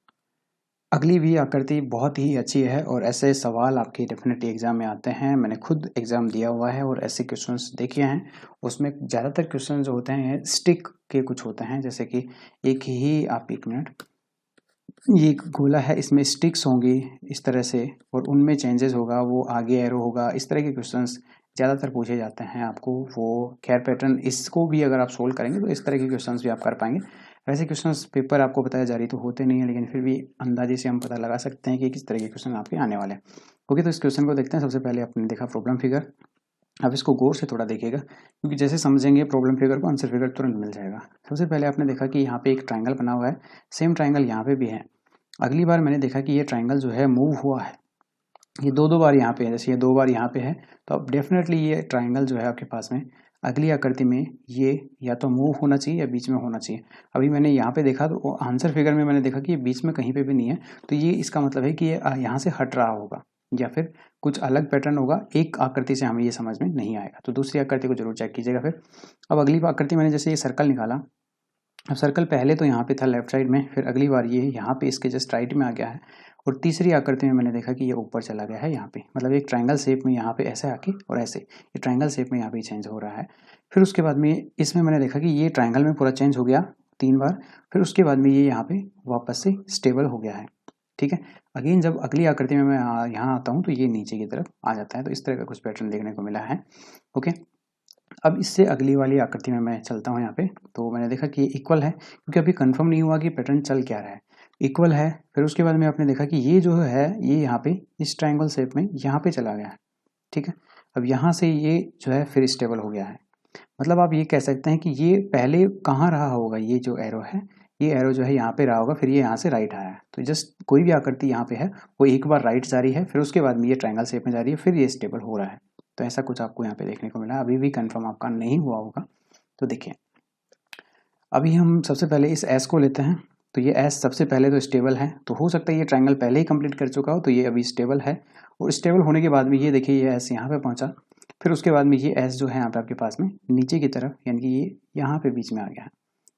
अगली भी आकृति बहुत ही अच्छी है और ऐसे सवाल आपके डेफिनेटली एग्जाम में आते हैं। मैंने खुद एग्जाम दिया हुआ है और ऐसे क्वेश्चंस देखे हैं। उसमें ज़्यादातर क्वेश्चन जो होते हैं स्टिक के कुछ होते हैं, जैसे कि एक ही, आप 1 मिनट, ये एक गोला है, इसमें स्टिक्स होंगी इस तरह से और उनमें चेंजेस होगा, वो आगे एरो होगा, इस तरह के क्वेश्चंस ज़्यादातर पूछे जाते हैं आपको वो। खैर पैटर्न इसको भी अगर आप सोल्व करेंगे तो इस तरह के क्वेश्चंस भी आप कर पाएंगे। वैसे क्वेश्चंस पेपर आपको बताया जा रही तो होते नहीं है, लेकिन फिर भी अंदाजे से हम पता लगा सकते हैं कि किस तरह के क्वेश्चन आपके आने वाले हैं। ओके, तो इस क्वेश्चन को देखते हैं। सबसे पहले आपने देखा प्रॉब्लम फिगर। अब इसको गौर से थोड़ा देखिएगा, क्योंकि जैसे समझेंगे प्रॉब्लम फिगर को आंसर फिगर तुरंत मिल जाएगा। सबसे पहले आपने देखा कि यहाँ पे एक ट्राइंगल बना हुआ है, सेम ट्राइंगल यहाँ पे भी है। अगली बार मैंने देखा कि ये ट्राइंगल जो है मूव हुआ है, ये दो बार यहाँ पे है, जैसे ये 2 बार यहाँ पे है, तो अब डेफिनेटली ये ट्राइंगल जो है आपके पास में अगली आकृति में ये या तो मूव होना चाहिए या बीच में होना चाहिए। अभी मैंने यहाँ पे देखा तो आंसर फिगर में मैंने देखा कि ये बीच में कहीं पे भी नहीं है, तो ये इसका मतलब है कि ये यहाँ से हट रहा होगा या फिर कुछ अलग पैटर्न होगा। एक आकृति से हमें ये समझ में नहीं आएगा, तो दूसरी आकृति को जरूर चेक कीजिएगा। फिर अब अगली आकृति मैंने जैसे ये सर्कल निकाला, अब सर्कल पहले तो यहाँ पे था लेफ्ट साइड में, फिर अगली बार ये यहाँ पे इसके जस्ट राइट में आ गया है, और तीसरी आकृति में मैंने देखा कि ये ऊपर चला गया है यहाँ पे, मतलब एक ट्रायंगल शेप में यहाँ पे ऐसे आके और ऐसे ये ट्रायंगल शेप में यहाँ पे चेंज हो रहा है। फिर उसके बाद में इसमें मैंने देखा कि ये ट्रायंगल में पूरा चेंज हो गया 3 बार, फिर उसके बाद में ये यहाँ पे वापस से स्टेबल हो गया है। ठीक है, अगेन जब अगली आकृति में मैं यहाँ आता हूँ तो ये नीचे की तरफ आ जाता है, तो इस तरह का कुछ पैटर्न देखने को मिला है। ओके, अब इससे अगली वाली आकृति में मैं चलता हूँ यहाँ पे, तो मैंने देखा कि ये इक्वल है, क्योंकि अभी कंफर्म नहीं हुआ कि पैटर्न चल क्या रहा है। इक्वल है, फिर उसके बाद में आपने देखा कि ये जो है ये यहाँ पे इस ट्रायंगल शेप में यहाँ पे चला गया है। ठीक है, अब यहाँ से ये जो है फिर स्टेबल हो गया है। मतलब आप ये कह सकते हैं कि ये पहले कहाँ रहा होगा, ये जो एरो है, ये एरो जो है यहाँ पे रहा होगा, फिर ये यहाँ से राइट आया है। तो जस्ट कोई भी आकृति यहाँ पे है वो एक बार राइट जा रही है, फिर उसके बाद में ये ट्रायंगल शेप में जा रही है, फिर ये स्टेबल हो रहा है। तो ऐसा कुछ आपको यहाँ पे देखने को मिला। अभी भी कंफर्म आपका नहीं हुआ होगा, तो देखिए अभी हम सबसे पहले इस एस को लेते हैं। तो ये एस सबसे पहले तो स्टेबल है, तो हो सकता है ये ट्रायंगल पहले ही कंप्लीट कर चुका हो, तो ये अभी स्टेबल है। और स्टेबल होने के बाद में ये देखिए ये एस यहाँ पे पहुँचा, फिर उसके बाद में ये एस जो है यहाँ पे आपके पास में नीचे की तरफ, यानी कि ये यहाँ पे बीच में आ गया है।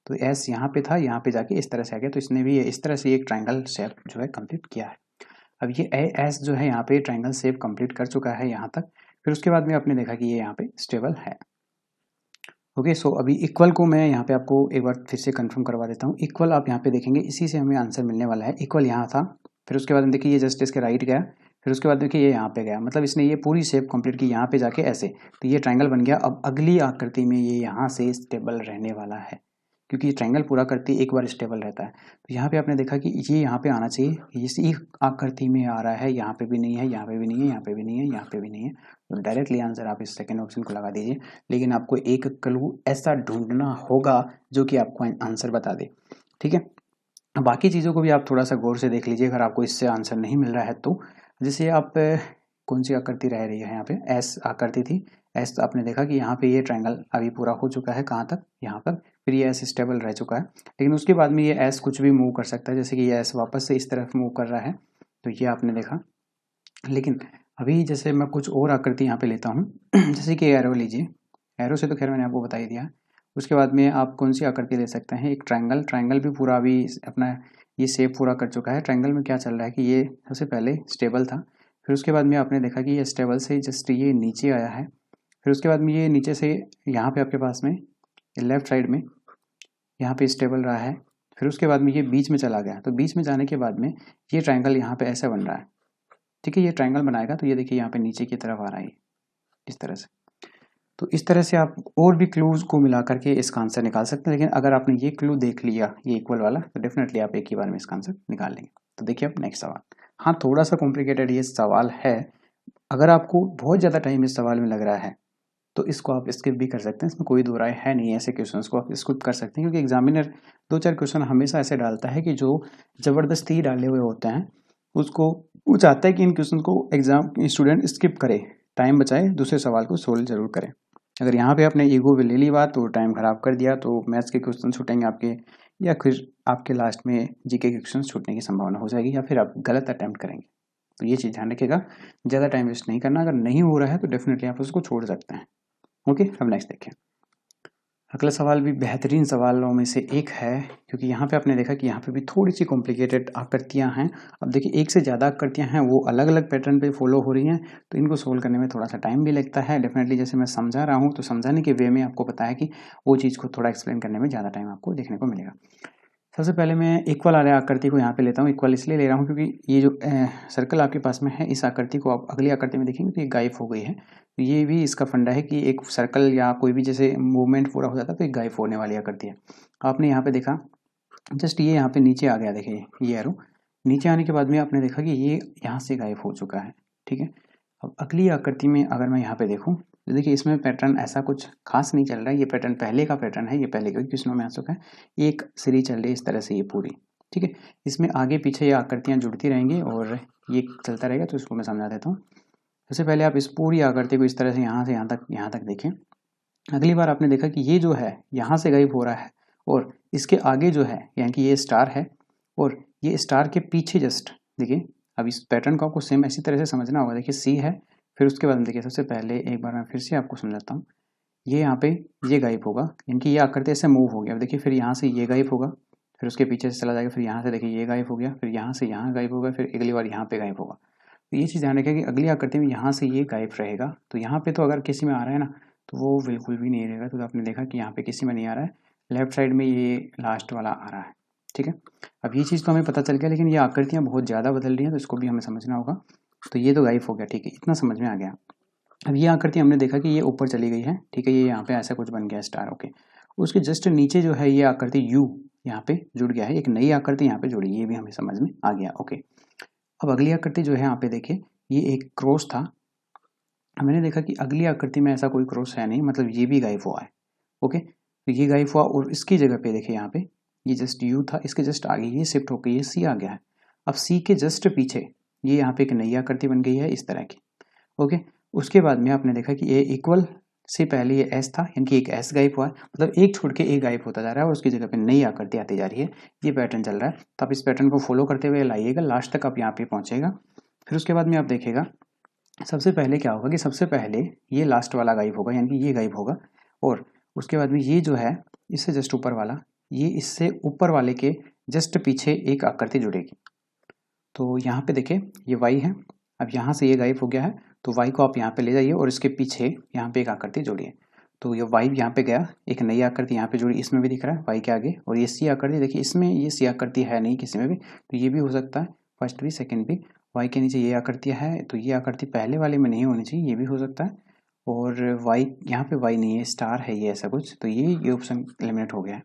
तो एस यहाँ पे था, यहाँ पे जाके इस तरह से आ गया, तो इसने भी इस तरह से एक ट्रायंगल शेप जो है कंप्लीट किया है। अब ये एस जो है यहाँ पे ट्रायंगल शेप कंप्लीट कर चुका है यहाँ तक, फिर उसके बाद में आपने देखा कि ये यहाँ पे स्टेबल है। ओके, सो अभी इक्वल को मैं यहाँ पे आपको एक बार फिर से कंफर्म करवा देता हूँ। इक्वल आप यहाँ पे देखेंगे, इसी से हमें आंसर मिलने वाला है। इक्वल यहाँ था, फिर उसके बाद में देखिए ये जस्ट इसके राइट गया, फिर उसके बाद देखिए ये यहाँ पे गया, मतलब इसने ये पूरी शेप कंप्लीट की यहाँ पे जाके ऐसे, तो ये ट्रायंगल बन गया। अब अगली आकृति में ये यहाँ से स्टेबल रहने वाला है, क्योंकि ये ट्रायंगल पूरा करती एक बार स्टेबल रहता है। तो यहाँ पे आपने देखा कि ये यहाँ पे आना चाहिए, इसी आकृति में आ रहा है, यहाँ पे भी नहीं है, यहाँ पे भी नहीं है, यहाँ पे भी नहीं है, यहाँ पे भी नहीं है, तो डायरेक्टली आंसर आप इस सेकेंड ऑप्शन को लगा दीजिए। लेकिन आपको एक क्लू ऐसा ढूंढना होगा जो कि आपको आंसर बता दे। ठीक है, बाकी चीज़ों को भी आप थोड़ा सा गौर से देख लीजिए, अगर आपको इससे आंसर नहीं मिल रहा है तो। जैसे आप कौन सी आकृति रह रही है यहाँ पे, एस आकृति थी, एस आपने देखा कि यहाँ पे ये ट्रायंगल अभी पूरा हो चुका है, कहाँ तक, यहाँ तक, फिर ये एस स्टेबल रह चुका है। लेकिन उसके बाद में ये एस कुछ भी मूव कर सकता है, जैसे कि ये एस वापस से इस तरफ मूव कर रहा है, तो ये आपने देखा। लेकिन अभी जैसे मैं कुछ और आकृति यहाँ पे लेता हूँ जैसे कि एरो लीजिए, एरो से तो खैर मैंने आपको बता ही दिया। उसके बाद में आप कौन सी आकृति ले सकते हैं, एक ट्रायंगल, ट्रायंगल भी पूरा अभी अपना ये शेप पूरा कर चुका है। ट्रायंगल में क्या चल रहा है कि ये सबसे पहले स्टेबल था, फिर उसके बाद में आपने देखा कि ये स्टेबल से जस्ट ये नीचे आया है, फिर उसके बाद में ये नीचे से यहाँ पे आपके पास में लेफ्ट साइड में यहाँ पे स्टेबल रहा है, फिर उसके बाद में ये बीच में चला गया। तो बीच में जाने के बाद में ये ट्रायंगल यहाँ पे ऐसा बन रहा है। ठीक है, ये ट्रायंगल बनाएगा, तो ये देखिए यहाँ पे नीचे की तरफ आ रहा है इस तरह से। तो इस तरह से आप और भी क्लूज को मिला करके इसका आंसर निकाल सकते हैं। लेकिन अगर आपने ये क्लू देख लिया ये इक्वल वाला, तो डेफिनेटली आप एक ही बार में इसका आंसर निकाल लेंगे। तो देखिए अब नेक्स्ट सवाल, हाँ थोड़ा सा कॉम्प्लिकेटेड ये सवाल है। अगर आपको बहुत ज़्यादा टाइम इस सवाल में लग रहा है तो इसको आप स्किप भी कर सकते हैं, इसमें कोई दो राय है नहीं। ऐसे क्वेश्चंस को आप स्किप कर सकते हैं, क्योंकि एग्जामिनर 2-4 क्वेश्चन हमेशा ऐसे डालता है कि जो ज़बरदस्ती डाले हुए होते हैं, उसको वो चाहता है कि इन क्वेश्चन को एग्जाम स्टूडेंट स्किप करे, टाइम बचाए, दूसरे सवाल को सोल्व जरूर करें। अगर यहाँ पे आपने ईगो पे ले ली बात तो टाइम खराब कर दिया, तो मैथ्स के क्वेश्चन छूटेंगे आपके, या फिर आपके लास्ट में जीके के क्वेश्चन छूटने की संभावना हो जाएगी, या फिर आप गलत अटैम्प्ट करेंगे। तो ये चीज़ ध्यान रखिएगा, ज़्यादा टाइम वेस्ट नहीं करना। अगर नहीं हो रहा है तो डेफिनेटली आप उसको छोड़ सकते हैं। ओके, अब नेक्स्ट देखें। अगला सवाल भी बेहतरीन सवालों में से एक है, क्योंकि यहाँ पे आपने देखा कि यहाँ पे भी थोड़ी सी कॉम्प्लिकेटेड आकृतियाँ हैं। अब देखिए एक से ज़्यादा आकृतियाँ हैं, वो अलग अलग पैटर्न पे फॉलो हो रही हैं, तो इनको सोल्व करने में थोड़ा सा टाइम भी लगता है। डेफिनेटली जैसे मैं समझा रहा हूँ, तो समझाने के वे में आपको पता है कि वो चीज़ को थोड़ा एक्सप्लेन करने में ज़्यादा टाइम आपको देखने को मिलेगा। सबसे पहले मैं इक्वल वाले आकृति को यहाँ पे लेता हूँ। इक्वल इसलिए ले रहा हूँ क्योंकि ये जो सर्कल आपके पास में है, इस आकृति को आप अगली आकृति में देखेंगे तो ये गायब हो गई है। तो ये भी इसका फंडा है कि एक सर्कल या कोई भी जैसे मूवमेंट पूरा हो जाता है तो ये गायब होने वाली आकृति है। आपने यहाँ पे देखा जस्ट ये यहाँ पे नीचे आ गया, देखिए ये एरो नीचे आने के बाद में आपने देखा कि ये यहाँ से गायब हो चुका है। ठीक है, अब अगली आकृति में अगर मैं यहाँ पे देखूँ तो देखिए इसमें पैटर्न ऐसा कुछ खास नहीं चल रहा है। ये पैटर्न पहले का पैटर्न है, ये पहले का किसनों में आ चुका है। एक सीरीज चल रही है इस तरह से ये पूरी। ठीक है, इसमें आगे पीछे ये आकृतियाँ जुड़ती रहेंगी और ये चलता रहेगा। तो इसको मैं समझा देता हूँ। सबसे पहले आप इस पूरी आकृति को इस तरह से यहाँ तक देखें। अगली बार आपने देखा कि ये जो है यहाँ से गायब हो रहा है और इसके आगे जो है यानी कि ये स्टार है और ये स्टार के पीछे जस्ट देखिए। अब इस पैटर्न को आपको सेम ऐसी तरह से समझना होगा। देखिए सी है, फिर उसके बाद देखिए सबसे पहले एक बार मैं फिर से आपको समझाता हूँ। ये यहाँ पे ये गायब होगा, इनकी ये आकृति ऐसे मूव हो गया। अब देखिए फिर यहाँ से ये गायब होगा, फिर उसके पीछे से चला जाएगा, फिर यहाँ से देखिए ये गायब हो गया, फिर यहाँ से यहाँ गायब होगा, फिर अगली बार यहाँ पे गायब होगा। तो ये चीज़ ध्यान रखें कि अगली आकृति में यहाँ से ये गायब रहेगा। तो यहाँ पे तो अगर किसी में आ रहा है ना तो वो बिल्कुल भी नहीं रहेगा। तो आपने देखा कि यहाँ पे किसी में नहीं आ रहा है, लेफ्ट साइड में ये लास्ट वाला आ रहा है। ठीक है, अब ये चीज़ तो हमें पता चल गया, लेकिन ये आकृतियाँ बहुत ज़्यादा बदल रही हैं तो इसको भी हमें समझना होगा। तो ये तो गायब हो गया, ठीक है, इतना समझ में आ गया। अब ये आकृति हमने देखा कि ये ऊपर चली गई है। ठीक है, ये यहाँ पे ऐसा कुछ बन गया स्टार। ओके, उसके जस्ट नीचे जो है ये आकृति यू यहाँ पे जुड़ गया है, एक नई आकृति यहाँ पे जुड़ी, ये भी हमें समझ में आ गया। ओके, अब अगली आकृति जो है यहाँ पे देखिए ये एक क्रॉस था। मैंने देखा कि अगली आकृति में ऐसा कोई क्रॉस है नहीं, मतलब ये भी गायब हुआ है। ओके, तो ये गायब हुआ और इसकी जगह पे देखिए यहाँ पे ये जस्ट यू था, इसके जस्ट आगे ये शिफ्ट होकर ये सी आ गया है। अब सी के जस्ट पीछे ये यहाँ पे एक नई आकृति बन गई है इस तरह की। ओके, उसके बाद में आपने देखा कि ये इक्वल से पहले ये एस था, यानी कि एक एस गायब हुआ है, मतलब एक छोड़ के एक गायब होता जा रहा है और उसकी जगह पे नई आकृति आती जा रही है। ये पैटर्न चल रहा है। तो आप इस पैटर्न को फॉलो करते हुए लाइएगा, लास्ट तक आप यहाँ पे पहुँचेगा। फिर उसके बाद में आप देखेगा सबसे पहले क्या होगा कि सबसे पहले ये लास्ट वाला गायब होगा, यानी कि ये गायब होगा और उसके बाद में ये जो है इससे जस्ट ऊपर वाला, ये इससे ऊपर वाले के जस्ट पीछे एक आकृति जुड़ेगी। तो यहाँ पे देखिए ये वाई है, अब यहाँ से ये गायब हो गया है तो वाई को आप यहाँ पे ले जाइए और इसके पीछे यहाँ पे एक आकृति जोड़िए। तो ये वाई यहाँ पे गया, एक नई आकृति यहाँ पे जुड़ी, इसमें भी दिख रहा है वाई के आगे। और ये सी आकृति देखिए, इसमें ये सी आकृति है नहीं किसी में भी, तो ये भी हो सकता है फर्स्ट भी सेकंड भी। वाई के नीचे ये आकृति है तो ये आकृति पहले वाले में नहीं होनी चाहिए, ये भी हो सकता है। और वाई यहाँ पे वाई नहीं है, स्टार है ये ऐसा कुछ, तो ये ऑप्शन एलिमिनेट हो गया है।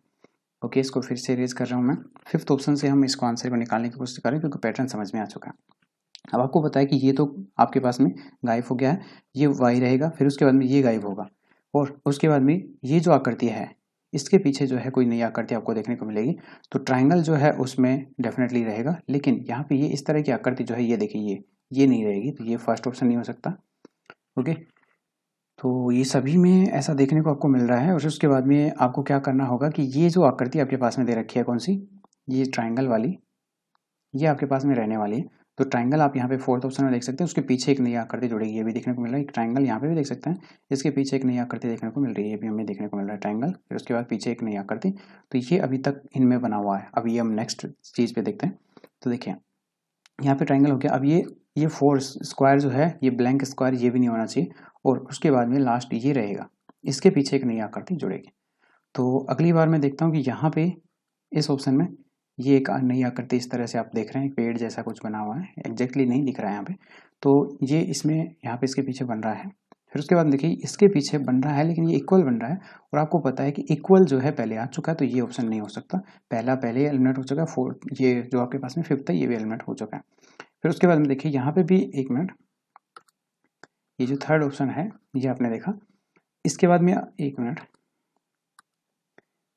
ओके, इसको फिर से रेज कर रहा हूँ मैं। फिफ्थ ऑप्शन से हम इसको आंसर को निकालने की कोशिश करें क्योंकि पैटर्न समझ में आ चुका है। अब आपको पता है कि ये तो आपके पास में गायब हो गया है, ये वाई रहेगा, फिर उसके बाद में ये गायब होगा और उसके बाद में ये जो आकृति है इसके पीछे जो है कोई नई आकृति आपको देखने को मिलेगी। तो ट्राइंगल जो है उसमें डेफिनेटली रहेगा, लेकिन यहाँ पे ये इस तरह की आकृति जो है ये देखिए ये नहीं रहेगी, तो ये फर्स्ट ऑप्शन नहीं हो सकता। ओके, तो ये सभी में ऐसा देखने को आपको मिल रहा है। और उसके बाद में आपको क्या करना होगा कि ये जो आकृति आपके पास में दे रखी है कौन सी, ये ट्राइंगल वाली, ये आपके पास में रहने वाली है। तो ट्राइंगल आप यहाँ पे फोर्थ ऑप्शन में देख सकते हैं, उसके पीछे एक नई आकृति जुड़ेगी, ये भी देखने को मिल रहा है। एक ट्राइंगल यहाँ पे भी देख सकते हैं, इसके पीछे एक नई आकृति देखने को मिल रही है, ये भी हमें देखने को मिल रहा है ट्राइंगल, फिर उसके बाद पीछे एक नई आकृति। तो ये अभी तक इनमें बना हुआ है। अब ये हम नेक्स्ट चीज़ पे देखते हैं। तो देखिए यहाँ पे ट्राइंगल हो गया। अब ये फोर स्क्वायर जो है ये ब्लैंक स्क्वायर ये भी नहीं होना चाहिए और उसके बाद में लास्ट ये रहेगा, इसके पीछे एक नई आकृति जुड़ेगी। तो अगली बार मैं देखता हूँ कि यहाँ पे इस ऑप्शन में ये एक नई आकृति इस तरह से आप देख रहे हैं, पेड़ जैसा कुछ बना हुआ है, एग्जैक्टली नहीं दिख रहा है यहाँ पे। तो ये इसमें यहाँ पे इसके पीछे बन रहा है, फिर उसके बाद देखिए इसके पीछे बन रहा है, लेकिन ये इक्वल बन रहा है और आपको पता है कि इक्वल जो है पहले आ चुका है, तो ये ऑप्शन नहीं हो सकता। पहला पहले एलिमिनेट हो चुका है, फोर्थ ये जो आपके पास में फिफ्थ है ये भी एलिमिनेट हो चुका है। फिर उसके बाद में देखिए यहाँ पे भी एक मिनट, ये जो थर्ड ऑप्शन है ये आपने देखा, इसके बाद में एक मिनट,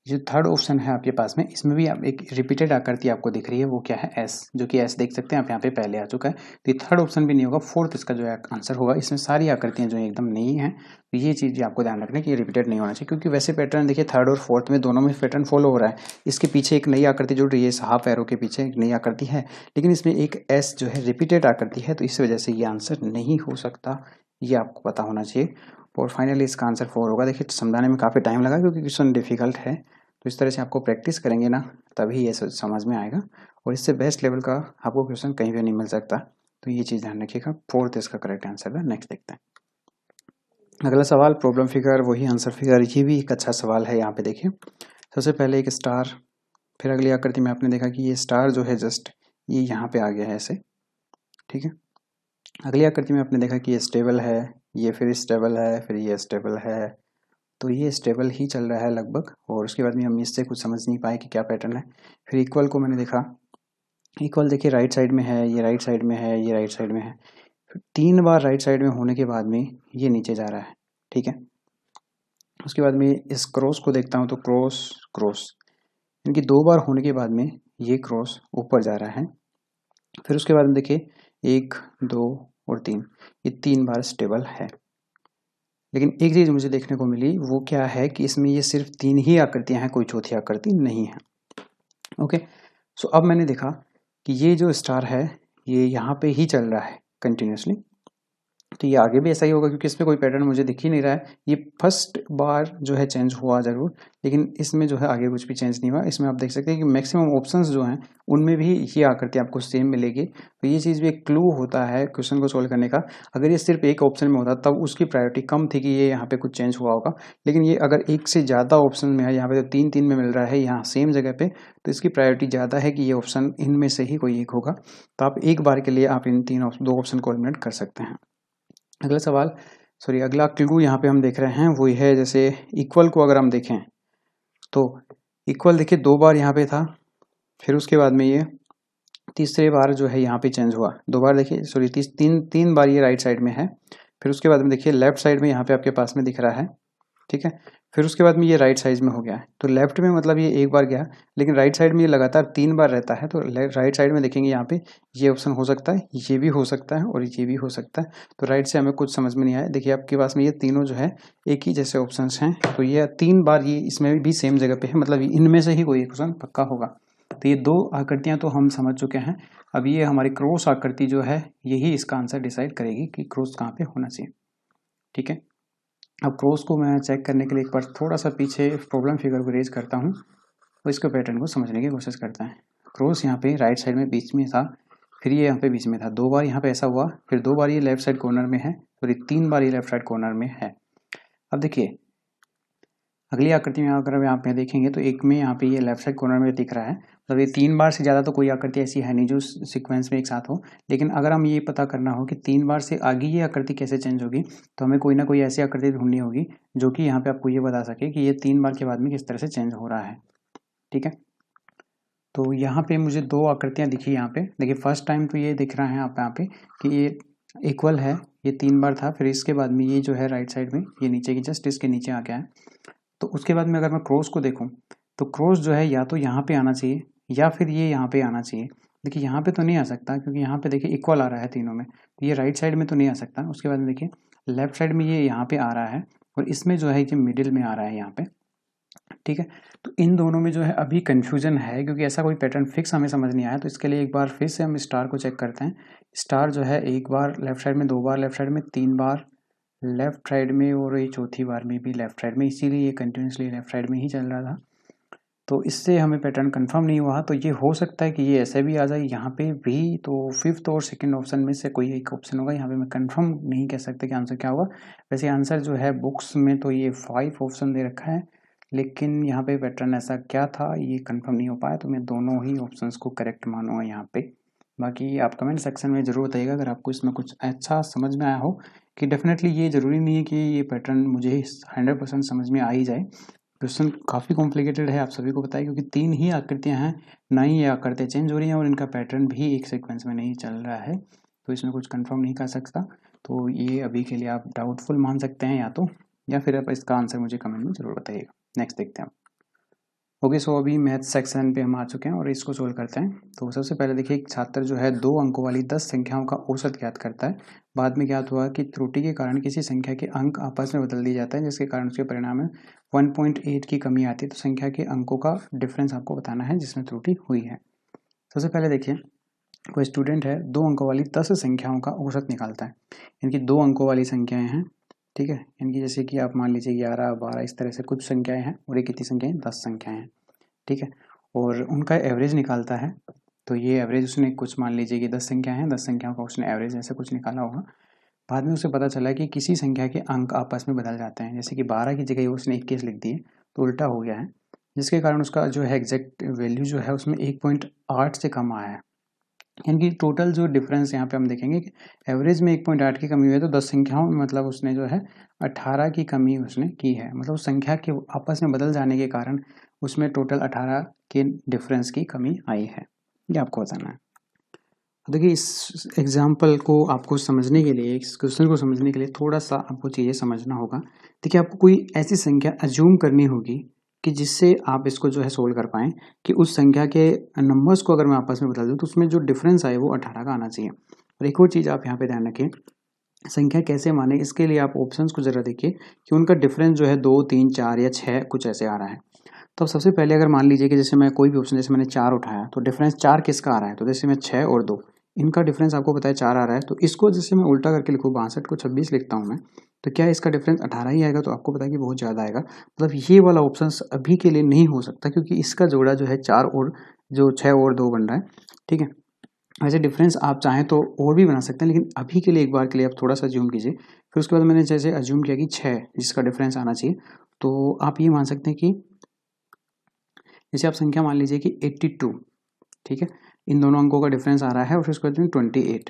जो थर्ड ऑप्शन है आपके पास में इसमें भी आप एक रिपीटेड आकृति आपको दिख रही है, वो क्या है एस, जो कि एस देख सकते हैं आप यहाँ पे पहले आ चुका है। तो ये थर्ड ऑप्शन भी नहीं होगा, फोर्थ इसका जो है आंसर होगा। इसमें सारी आकृतियाँ जो है एकदम नहीं है, तो ये चीज़ भी आपको ध्यान रखना है कि ये रिपीटेड नहीं होना चाहिए, क्योंकि वैसे पैटर्न देखिए थर्ड और फोर्थ में दोनों में पैटर्न फॉलो हो रहा है। इसके पीछे एक नई आकृति जुड़ रही है, इस हाफ एरो के पीछे एक नई आकृति है, लेकिन इसमें एक एस जो है रिपीटेड आकृति है, तो इस वजह से ये आंसर नहीं हो सकता, ये आपको पता होना चाहिए। और फाइनली इसका आंसर 4 होगा। देखिए समझाने में काफ़ी टाइम लगा क्योंकि क्वेश्चन डिफिकल्ट है, तो इस तरह से आपको प्रैक्टिस करेंगे ना तभी ये समझ में आएगा, और इससे बेस्ट लेवल का आपको क्वेश्चन कहीं भी नहीं मिल सकता। तो ये चीज़ ध्यान रखिएगा। फोर्थ इसका करेक्ट आंसर है। नेक्स्ट देखते हैं अगला सवाल, प्रॉब्लम फिगर वही आंसर फिगर। ये भी एक अच्छा सवाल है। यहाँ पे देखिए सबसे पहले एक स्टार फिर अगली आकृति में आपने देखा कि ये स्टार जो है जस्ट ये यहाँ पे आ गया है ऐसे, ठीक है। अगली आकृति में आपने देखा कि ये स्टेबल है, ये फिर स्टेबल है, फिर ये स्टेबल है, तो ये स्टेबल ही चल रहा है लगभग। और उसके बाद में हम इससे कुछ समझ नहीं पाए कि क्या पैटर्न है। फिर इक्वल को मैंने देखा, इक्वल देखिए राइट साइड में है, ये राइट साइड में है, ये राइट साइड में है, फिर 3 बार राइट साइड में होने के बाद में ये नीचे जा रहा है, ठीक है। उसके बाद में इस क्रॉस को देखता हूँ तो क्रॉस क्रॉस, इनकी 2 बार होने के बाद में ये क्रॉस ऊपर जा रहा है। फिर उसके बाद में देखिए 1 2 और 3, ये 3 बार स्टेबल है। लेकिन एक चीज़ मुझे देखने को मिली, वो क्या है कि इसमें ये सिर्फ 3 ही आकृतियां हैं, कोई चौथी आकृति नहीं है। ओके, सो अब मैंने देखा कि ये जो स्टार है ये यहाँ पे ही चल रहा है कंटिन्यूसली, तो ये आगे भी ऐसा ही होगा क्योंकि इसमें कोई पैटर्न मुझे दिख ही नहीं रहा है। ये फर्स्ट बार जो है चेंज हुआ ज़रूर, लेकिन इसमें जो है आगे कुछ भी चेंज नहीं हुआ। इसमें आप देख सकते हैं कि मैक्सिमम ऑप्शंस जो हैं उनमें भी ये आकृति आपको सेम मिलेगी। तो ये चीज़ भी एक क्लू होता है क्वेश्चन को सोल्व करने का। अगर ये सिर्फ एक ऑप्शन में होता तब उसकी प्रायोरिटी कम थी कि ये यहाँ पे कुछ चेंज हुआ होगा, लेकिन ये अगर एक से ज़्यादा ऑप्शन में है, यहाँ पे तो 3 में मिल रहा है यहाँ सेम जगह पे, तो इसकी प्रायोरिटी ज़्यादा है कि ये ऑप्शन इनमें से ही कोई एक होगा। तो आप एक बार के लिए आप इन 2 ऑप्शन को एलिमिनेट कर सकते हैं। अगला सवाल, सॉरी अगला क्लू यहाँ पे हम देख रहे हैं वो है, जैसे इक्वल को अगर हम देखें तो इक्वल देखिए 2 बार यहाँ पे था, फिर उसके बाद में ये तीसरे बार जो है यहाँ पे चेंज हुआ। 2 बार देखिए, सॉरी तीन बार ये राइट साइड में है, फिर उसके बाद में देखिए लेफ्ट साइड में यहाँ पे आपके पास में दिख रहा है, ठीक है। फिर उसके बाद में ये राइट साइड में हो गया है, तो लेफ्ट में मतलब ये एक बार गया, लेकिन राइट साइड में ये लगातार 3 बार रहता है। तो राइट साइड में देखेंगे यहाँ पे ये ऑप्शन हो सकता है, ये भी हो सकता है और ये भी हो सकता है। तो राइट से हमें कुछ समझ में नहीं आया। देखिए आपके पास में ये तीनों जो है एक ही जैसे ऑप्शन हैं, तो ये 3 बार ये इसमें भी सेम जगह पे है, मतलब इनमें से ही कोई एक ऑप्शन पक्का होगा। तो ये 2 आकृतियाँ तो हम समझ चुके हैं। अब ये हमारी क्रॉस आकृति जो है यही इसका आंसर डिसाइड करेगी कि क्रॉस कहाँ पे होना चाहिए, ठीक है। अब क्रॉस को मैं चेक करने के लिए एक बार थोड़ा सा पीछे प्रॉब्लम फिगर को रेज करता हूँ और इसके पैटर्न को समझने की कोशिश करता है। क्रॉस यहाँ पे राइट साइड में बीच में था, फिर ये यहाँ पे बीच में था, 2 बार यहाँ पे ऐसा हुआ, फिर 2 बार ये लेफ्ट साइड कॉर्नर में है और ये 3 बार ये लेफ्ट साइड कॉर्नर में है। अब देखिए अगली आकृति में अगर यहाँ पे देखेंगे तो एक में यहाँ पे ये लेफ्ट साइड कॉर्नर में दिख रहा है, मतलब ये 3 बार से ज़्यादा तो कोई आकृति ऐसी है नहीं जो सीक्वेंस में एक साथ हो। लेकिन अगर हम ये पता करना हो कि 3 बार से आगे ये आकृति कैसे चेंज होगी, तो हमें कोई ना कोई ऐसी आकृति ढूंढनी होगी जो कि यहाँ पे आपको ये बता सके कि ये 3 बार के बाद में किस तरह से चेंज हो रहा है, ठीक है। तो यहाँ पे मुझे 2 आकृतियाँ दिखी यहाँ पे। देखिए फर्स्ट टाइम तो ये दिख रहा है आप यहाँ पे कि ये इक्वल है, ये 3 बार था, फिर इसके बाद में ये जो है राइट साइड में ये नीचे की जस्ट इसके नीचे आ गया है। तो उसके बाद में अगर मैं क्रॉस को देखूं तो क्रॉस जो है या तो यहाँ पे आना चाहिए या फिर ये यहाँ पे आना चाहिए। देखिए यहाँ पे तो नहीं आ सकता क्योंकि यहाँ पे देखिए इक्वल आ रहा है तीनों में, तो ये राइट साइड में तो नहीं आ सकता। उसके बाद में देखिए लेफ्ट साइड में ये यहाँ पे आ रहा है और इसमें जो है ये मिडिल में आ रहा है यहाँ पे, ठीक है। तो इन दोनों में जो है अभी कन्फ्यूजन है क्योंकि ऐसा कोई पैटर्न फिक्स हमें समझ नहीं आया। तो इसके लिए एक बार फिर से हम स्टार को चेक करते हैं। स्टार जो है 1 बार लेफ्ट साइड में, 2 बार लेफ्ट साइड में, 3 बार लेफ्ट साइड में और ये चौथी बार में भी लेफ्ट साइड में, इसीलिए ये कंटिन्यूसली लेफ्ट साइड में ही चल रहा था। तो इससे हमें पैटर्न कंफर्म नहीं हुआ, तो ये हो सकता है कि ये ऐसे भी आ जाए यहाँ पे भी। तो फिफ्थ और सेकंड ऑप्शन में से कोई एक ऑप्शन होगा। यहाँ पे मैं कंफर्म नहीं कह सकता कि आंसर क्या होगा। वैसे आंसर जो है बुक्स में तो ये 5 ऑप्शन दे रखा है, लेकिन यहाँ पे पैटर्न ऐसा क्या था ये कंफर्म नहीं हो पाया, तो मैं दोनों ही ऑप्शंस को करेक्ट मानूंगा यहाँ पे। बाकी आप कमेंट सेक्शन में ज़रूर बताइएगा अगर आपको इसमें कुछ अच्छा समझ में आया हो। कि डेफिनेटली ये ज़रूरी नहीं है कि ये पैटर्न मुझे 100% समझ में आ ही जाए। क्वेश्चन काफ़ी कॉम्प्लिकेटेड है, आप सभी को पता है, क्योंकि 3 ही आकृतियाँ हैं, ना ही ये आकृतियाँ चेंज हो रही हैं और इनका पैटर्न भी एक सीक्वेंस में नहीं चल रहा है। तो इसमें कुछ कंफर्म नहीं कर सकता। तो ये अभी के लिए आप डाउटफुल मान सकते हैं या फिर आप इसका आंसर मुझे कमेंट में ज़रूर बताइएगा। नेक्स्ट देखते हैं। ओके, सो अभी मैथ सेक्शन पे हम आ चुके हैं और इसको सोल्व करते हैं। तो सबसे पहले देखिए एक छात्र जो है 2 अंकों वाली 10 संख्याओं का औसत ज्ञात करता है। बाद में ज्ञात हुआ कि त्रुटि के कारण किसी संख्या के अंक आपस में बदल दिए जाते हैं, जिसके कारण उसके परिणाम में 1.8 की कमी आती है। तो संख्या के अंकों का डिफरेंस आपको बताना है जिसमें त्रुटि हुई है। सबसे पहले देखिए कोई स्टूडेंट है 2 अंकों वाली 10 संख्याओं का औसत निकालता है। इनकी 2 अंकों वाली संख्याएं हैं, ठीक है। इनकी जैसे कि आप मान लीजिए 11, 12 इस तरह से कुछ संख्याएं हैं और ये कितनी संख्याएं, 10 संख्याएं हैं, ठीक है। और उनका एवरेज निकालता है। तो ये एवरेज उसने कुछ मान लीजिए कि 10 संख्या हैं, 10 संख्याओं का उसने एवरेज ऐसा कुछ निकाला होगा। बाद में उसे पता चला कि किसी संख्या के अंक आपस में बदल जाते हैं, जैसे कि 12 की जगह उसने 21 लिख दिए तो उल्टा हो गया है। जिसके कारण उसका जो है एग्जैक्ट वैल्यू जो है उसमें 1.8 से कम आया है। यानी कि टोटल जो डिफरेंस यहाँ पे हम देखेंगे कि एवरेज में 1.8 की कमी हुई है, तो 10 संख्याओं में मतलब उसने जो है 18 की कमी उसने की है। मतलब उस संख्या के आपस में बदल जाने के कारण उसमें टोटल 18 के डिफरेंस की कमी आई है। ये आपको बताना है। देखिए इस एग्जाम्पल को आपको समझने के लिए, इस क्वेश्चन को समझने के लिए थोड़ा सा आपको चीज़ें समझना होगा। देखिए आपको कोई ऐसी संख्या अज्यूम करनी होगी कि जिससे आप इसको जो है सोल्व कर पाएँ कि उस संख्या के नंबर्स को अगर मैं आपस में बदल दूँ तो उसमें जो डिफरेंस आए वो 18 का आना चाहिए। और एक और चीज़ आप यहाँ पे ध्यान रखें, संख्या कैसे माने इसके लिए आप ऑप्शंस को ज़रा देखिए कि उनका डिफरेंस जो है 2, 3, 4 या 6 कुछ ऐसे आ रहा है। तो सबसे पहले अगर मान लीजिए कि जैसे मैं कोई भी ऑप्शन, जैसे मैंने 4 उठाया तो डिफरेंस 4 किसका आ रहा है, तो जैसे मैं 6 और 2 इनका डिफरेंस आपको पता है 4 आ रहा है, तो इसको जैसे मैं उल्टा करके लिखूँ 62 को 26 लिखता हूँ मैं, तो क्या इसका डिफरेंस 18 ही आएगा, तो आपको पता है कि बहुत ज़्यादा आएगा। मतलब ये वाला ऑप्शन अभी के लिए नहीं हो सकता क्योंकि इसका जोड़ा जो है 4 और जो 6 और 2 बन रहा है। ठीक है, वैसे डिफरेंस आप चाहें तो और भी बना सकते हैं, लेकिन अभी के लिए एक बार के लिए आप थोड़ा सा अज्यूम कीजिए। फिर उसके बाद मैंने जैसे अज्यूम किया कि 6 जिसका डिफरेंस आना चाहिए, तो आप ये मान सकते हैं कि जैसे आप संख्या मान लीजिए कि 82, ठीक है, इन दोनों अंकों का डिफरेंस आ रहा है और फिर उसके बाद में 28।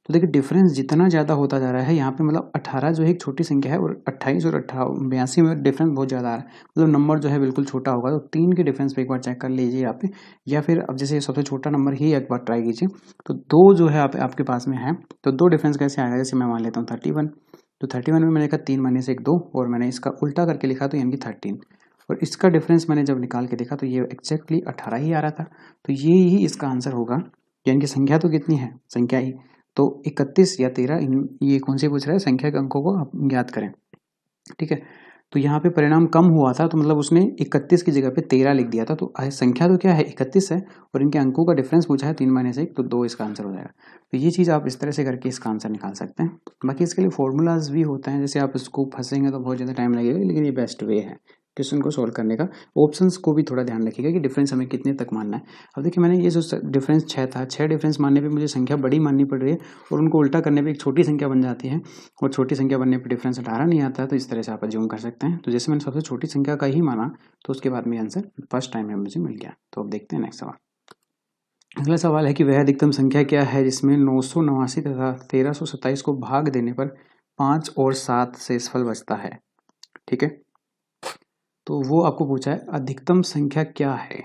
तो देखिए डिफरेंस जितना ज़्यादा होता जा रहा है यहाँ पे, मतलब 18 जो है एक छोटी संख्या है और 28 और 82 में डिफरेंस बहुत ज़्यादा आ रहा है, मतलब नंबर जो है बिल्कुल छोटा होगा। तो 3 के डिफरेंस पे एक बार चेक कर लीजिए यहाँ पे, या फिर अब जैसे सबसे छोटा नंबर ही एक बार ट्राई कीजिए। तो 2 जो है आपके पास में है, तो 2 डिफरेंस कैसे आएगा, जैसे मैं मान लेता हूँ 31, तो 31 में मैंने कहा 3 माइनस से 1 2 और मैंने इसका उल्टा करके लिखा तो यानी कि 13, और इसका डिफरेंस मैंने जब निकाल के देखा तो ये एक्जैक्टली 18 ही आ रहा था। तो ये ही इसका आंसर होगा। यानी कि संख्या तो कितनी है, संख्या ही तो 31 या 13, ये कौन से पूछ रहा है, संख्या के अंकों को आप ज्ञात करें। ठीक है, तो यहाँ पे परिणाम कम हुआ था तो मतलब उसने 31 की जगह पे 13 लिख दिया था। तो संख्या तो क्या है 31 है और इनके अंकों का डिफरेंस पूछा है 3 माइनस 1, तो 2 इसका आंसर हो जाएगा। तो ये चीज़ आप इस तरह से करके इसका आंसर निकाल सकते हैं। बाकी इसके लिए फॉर्मूलाज भी होते हैं, जैसे आप इसको फंसेंगे तो बहुत ज़्यादा टाइम लगेगा, लेकिन ये बेस्ट वे है क्वेश्चन को सोल्व करने का। ऑप्शंस को भी थोड़ा ध्यान रखिएगा कि डिफरेंस हमें कितने तक मानना है। अब देखिए मैंने ये जो डिफरेंस 6 था, 6 डिफरेंस मानने पे मुझे संख्या बड़ी माननी पड़ रही है और उनको उल्टा करने पे एक छोटी संख्या बन जाती है, और छोटी संख्या बनने पे डिफरेंस 18 नहीं आता है। तो इस तरह से आप अज्यूम कर सकते हैं। तो जैसे मैंने सबसे छोटी संख्या का ही माना तो उसके बाद में आंसर फर्स्ट टाइम में मुझे मिल गया। तो अब देखते हैं नेक्स्ट सवाल। अगला सवाल है कि वह अधिकतम संख्या क्या है जिसमें 989 तथा 1327 को भाग देने पर 5 और 7 शेषफल बचता है। ठीक है, तो वो आपको पूछा है अधिकतम संख्या क्या है।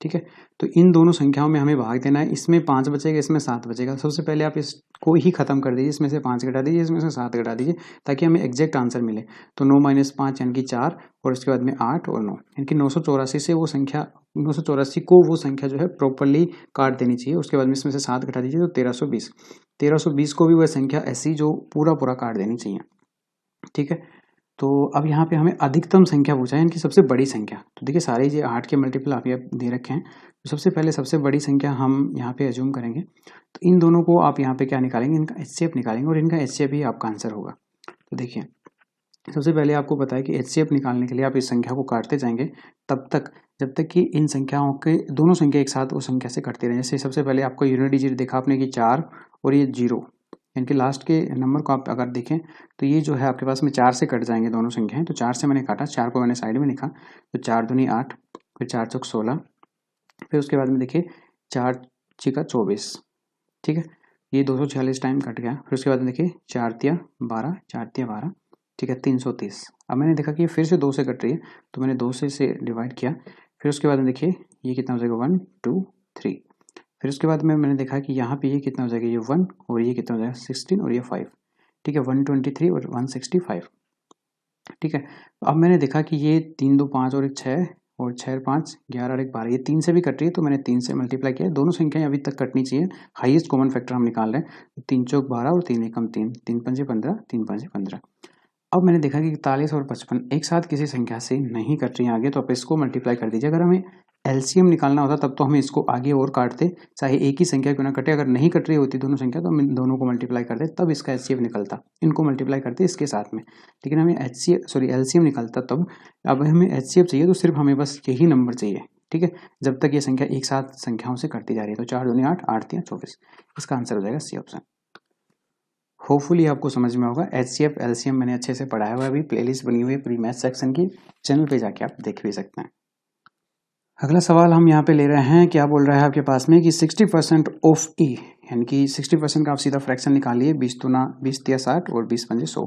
ठीक है, तो इन दोनों संख्याओं में हमें भाग देना है, इसमें 5 बचेगा, इसमें 7 बचेगा। सबसे पहले आप इसको ही खत्म कर दीजिए, इसमें से 5 घटा दीजिए, इसमें से 7 घटा दीजिए, ताकि हमें एग्जैक्ट आंसर मिले। तो 9 माइनस 5 यानी कि 4, और उसके बाद में 8 और 9, यानी कि 984 से वो संख्या, 984 को वो संख्या जो है प्रॉपरली काट देनी चाहिए। उसके बाद में इसमें से 7 घटा दीजिए तो 1320, 1320 को भी वह संख्या ऐसी जो पूरा पूरा काट देनी चाहिए। ठीक है, तो अब यहाँ पे हमें अधिकतम संख्या पूछा है, इनकी सबसे बड़ी संख्या। तो देखिए सारे ये 8 के मल्टीपल आप ये दे रखे हैं, तो सबसे पहले सबसे बड़ी संख्या हम यहाँ पे अज्यूम करेंगे। तो इन दोनों को आप यहाँ पे क्या निकालेंगे, इनका HCF निकालेंगे और इनका HCF ही आपका आंसर होगा। तो देखिए सबसे पहले आपको पता है कि HCF निकालने के लिए आप इस संख्या को काटते जाएंगे तब तक जब तक कि इन संख्याओं के दोनों संख्या एक साथ उस संख्या से कटती रहे। जैसे सबसे पहले आपको यूनिट डिजिट देखा आपने कि 4 और ये 0, यानी कि लास्ट के नंबर को आप अगर देखें तो ये जो है आपके पास में 4 से कट जाएंगे दोनों संख्याएं। तो 4 से मैंने काटा, 4 को मैंने साइड में लिखा, तो 4 दूनी 8, फिर 4 चौक 16, फिर उसके बाद में देखिए 4 छिका 24। ठीक है, ये 246 टाइम कट गया। फिर उसके बाद में देखिए 4 तिया 12, 4 तिया 12, ठीक है 330। अब मैंने देखा कि ये फिर से 2 से कट रही है, तो मैंने 2 से डिवाइड किया। फिर उसके बाद में देखिए ये कितना हो जाएगा 1 2 3। फिर उसके बाद में मैंने देखा कि यहाँ पे ये कितना हो जाएगा, ये 1 और ये कितना हो जाएगा 16 और ये 5। ठीक है, 123 और 165। ठीक है, तो अब मैंने देखा कि ये 3 2 5 और एक 6 और 6 5 11 और एक 12, ये 3 से भी कट रही है, तो मैंने 3 से मल्टीप्लाई किया। दोनों संख्याएं अभी तक कटनी चाहिए, हाईएस्ट कॉमन फैक्टर हम निकाल रहे हैं। 3 चौक 12 और 3 एकम 3, 3 पंजे 15, 3 पंजे 15। अब मैंने देखा कि 41 और 55 एक साथ किसी संख्या से नहीं कट रही है आगे, तो आप इसको मल्टीप्लाई कर दीजिए। अगर हमें एलसीएम निकालना होता तब तो हमें इसको आगे और काटते, चाहे एक ही संख्या क्यों ना कटे। अगर नहीं कट रही होती दोनों संख्या तो हम इन दोनों को मल्टीप्लाई करते, तब इसका एचसीएफ निकलता। इनको मल्टीप्लाई करते इसके साथ में, लेकिन हमें एलसीएम निकलता तब। अब हमें एचसीएफ चाहिए तो सिर्फ हमें बस यही नंबर चाहिए। ठीक है, जब तक ये संख्या एक साथ संख्याओं से कटती जा रही है। तो 4 दूनी 8, 8 3 24, इसका आंसर हो जाएगा सी ऑप्शन। होपफुली आपको समझ में होगा। HCF LCM मैंने अच्छे से पढ़ाया हुआ है, अभी प्लेलिस्ट बनी हुई है प्री मैथ सेक्शन की, चैनल पे जाके आप देख भी सकते हैं। अगला सवाल हम यहाँ पे ले रहे हैं, क्या बोल रहा है आपके पास में कि 60% ऑफ E, यानी कि 60% का आप सीधा फ्रैक्शन निकालिए, 20 दूना 20 तिया 60 और 20 पंजे 100,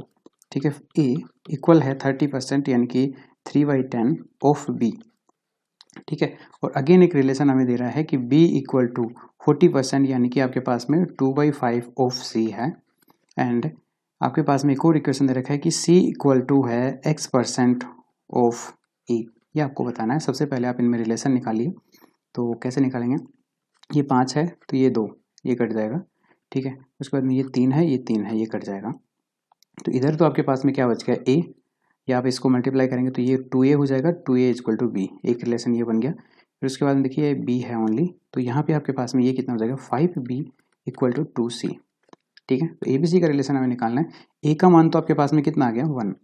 ठीक है। A इक्वल है 30% यानी कि 3/10 ऑफ B, ठीक है। और अगेन एक रिलेशन हमें दे रहा है कि B इक्वल टू 40% यानी कि आपके पास में 2/5 ऑफ C है। एंड आपके पास में एक और इक्वेशन दे रखा है कि C इक्वल टू है X% ऑफ E। ये आपको बताना है। सबसे पहले आप इनमें रिलेशन निकालिए। तो कैसे निकालेंगे, ये 5 है तो ये 2, ये कट जाएगा, ठीक है। उसके बाद में ये 3 है, ये 3 है, ये कट जाएगा। तो इधर तो आपके पास में क्या बच गया, A, या आप इसको मल्टीप्लाई करेंगे तो ये 2A हो जाएगा, 2A इक्वल टू B, एक रिलेशन ये बन गया। फिर उसके बाद में देखिए B है ओनली, तो यहाँ पे आपके पास में ये कितना हो जाएगा, 5B इक्वल टू 2C, ठीक है। तो ABC का रिलेशन हमें निकालना है। A का मान तो आपके पास में कितना आ गया, 1,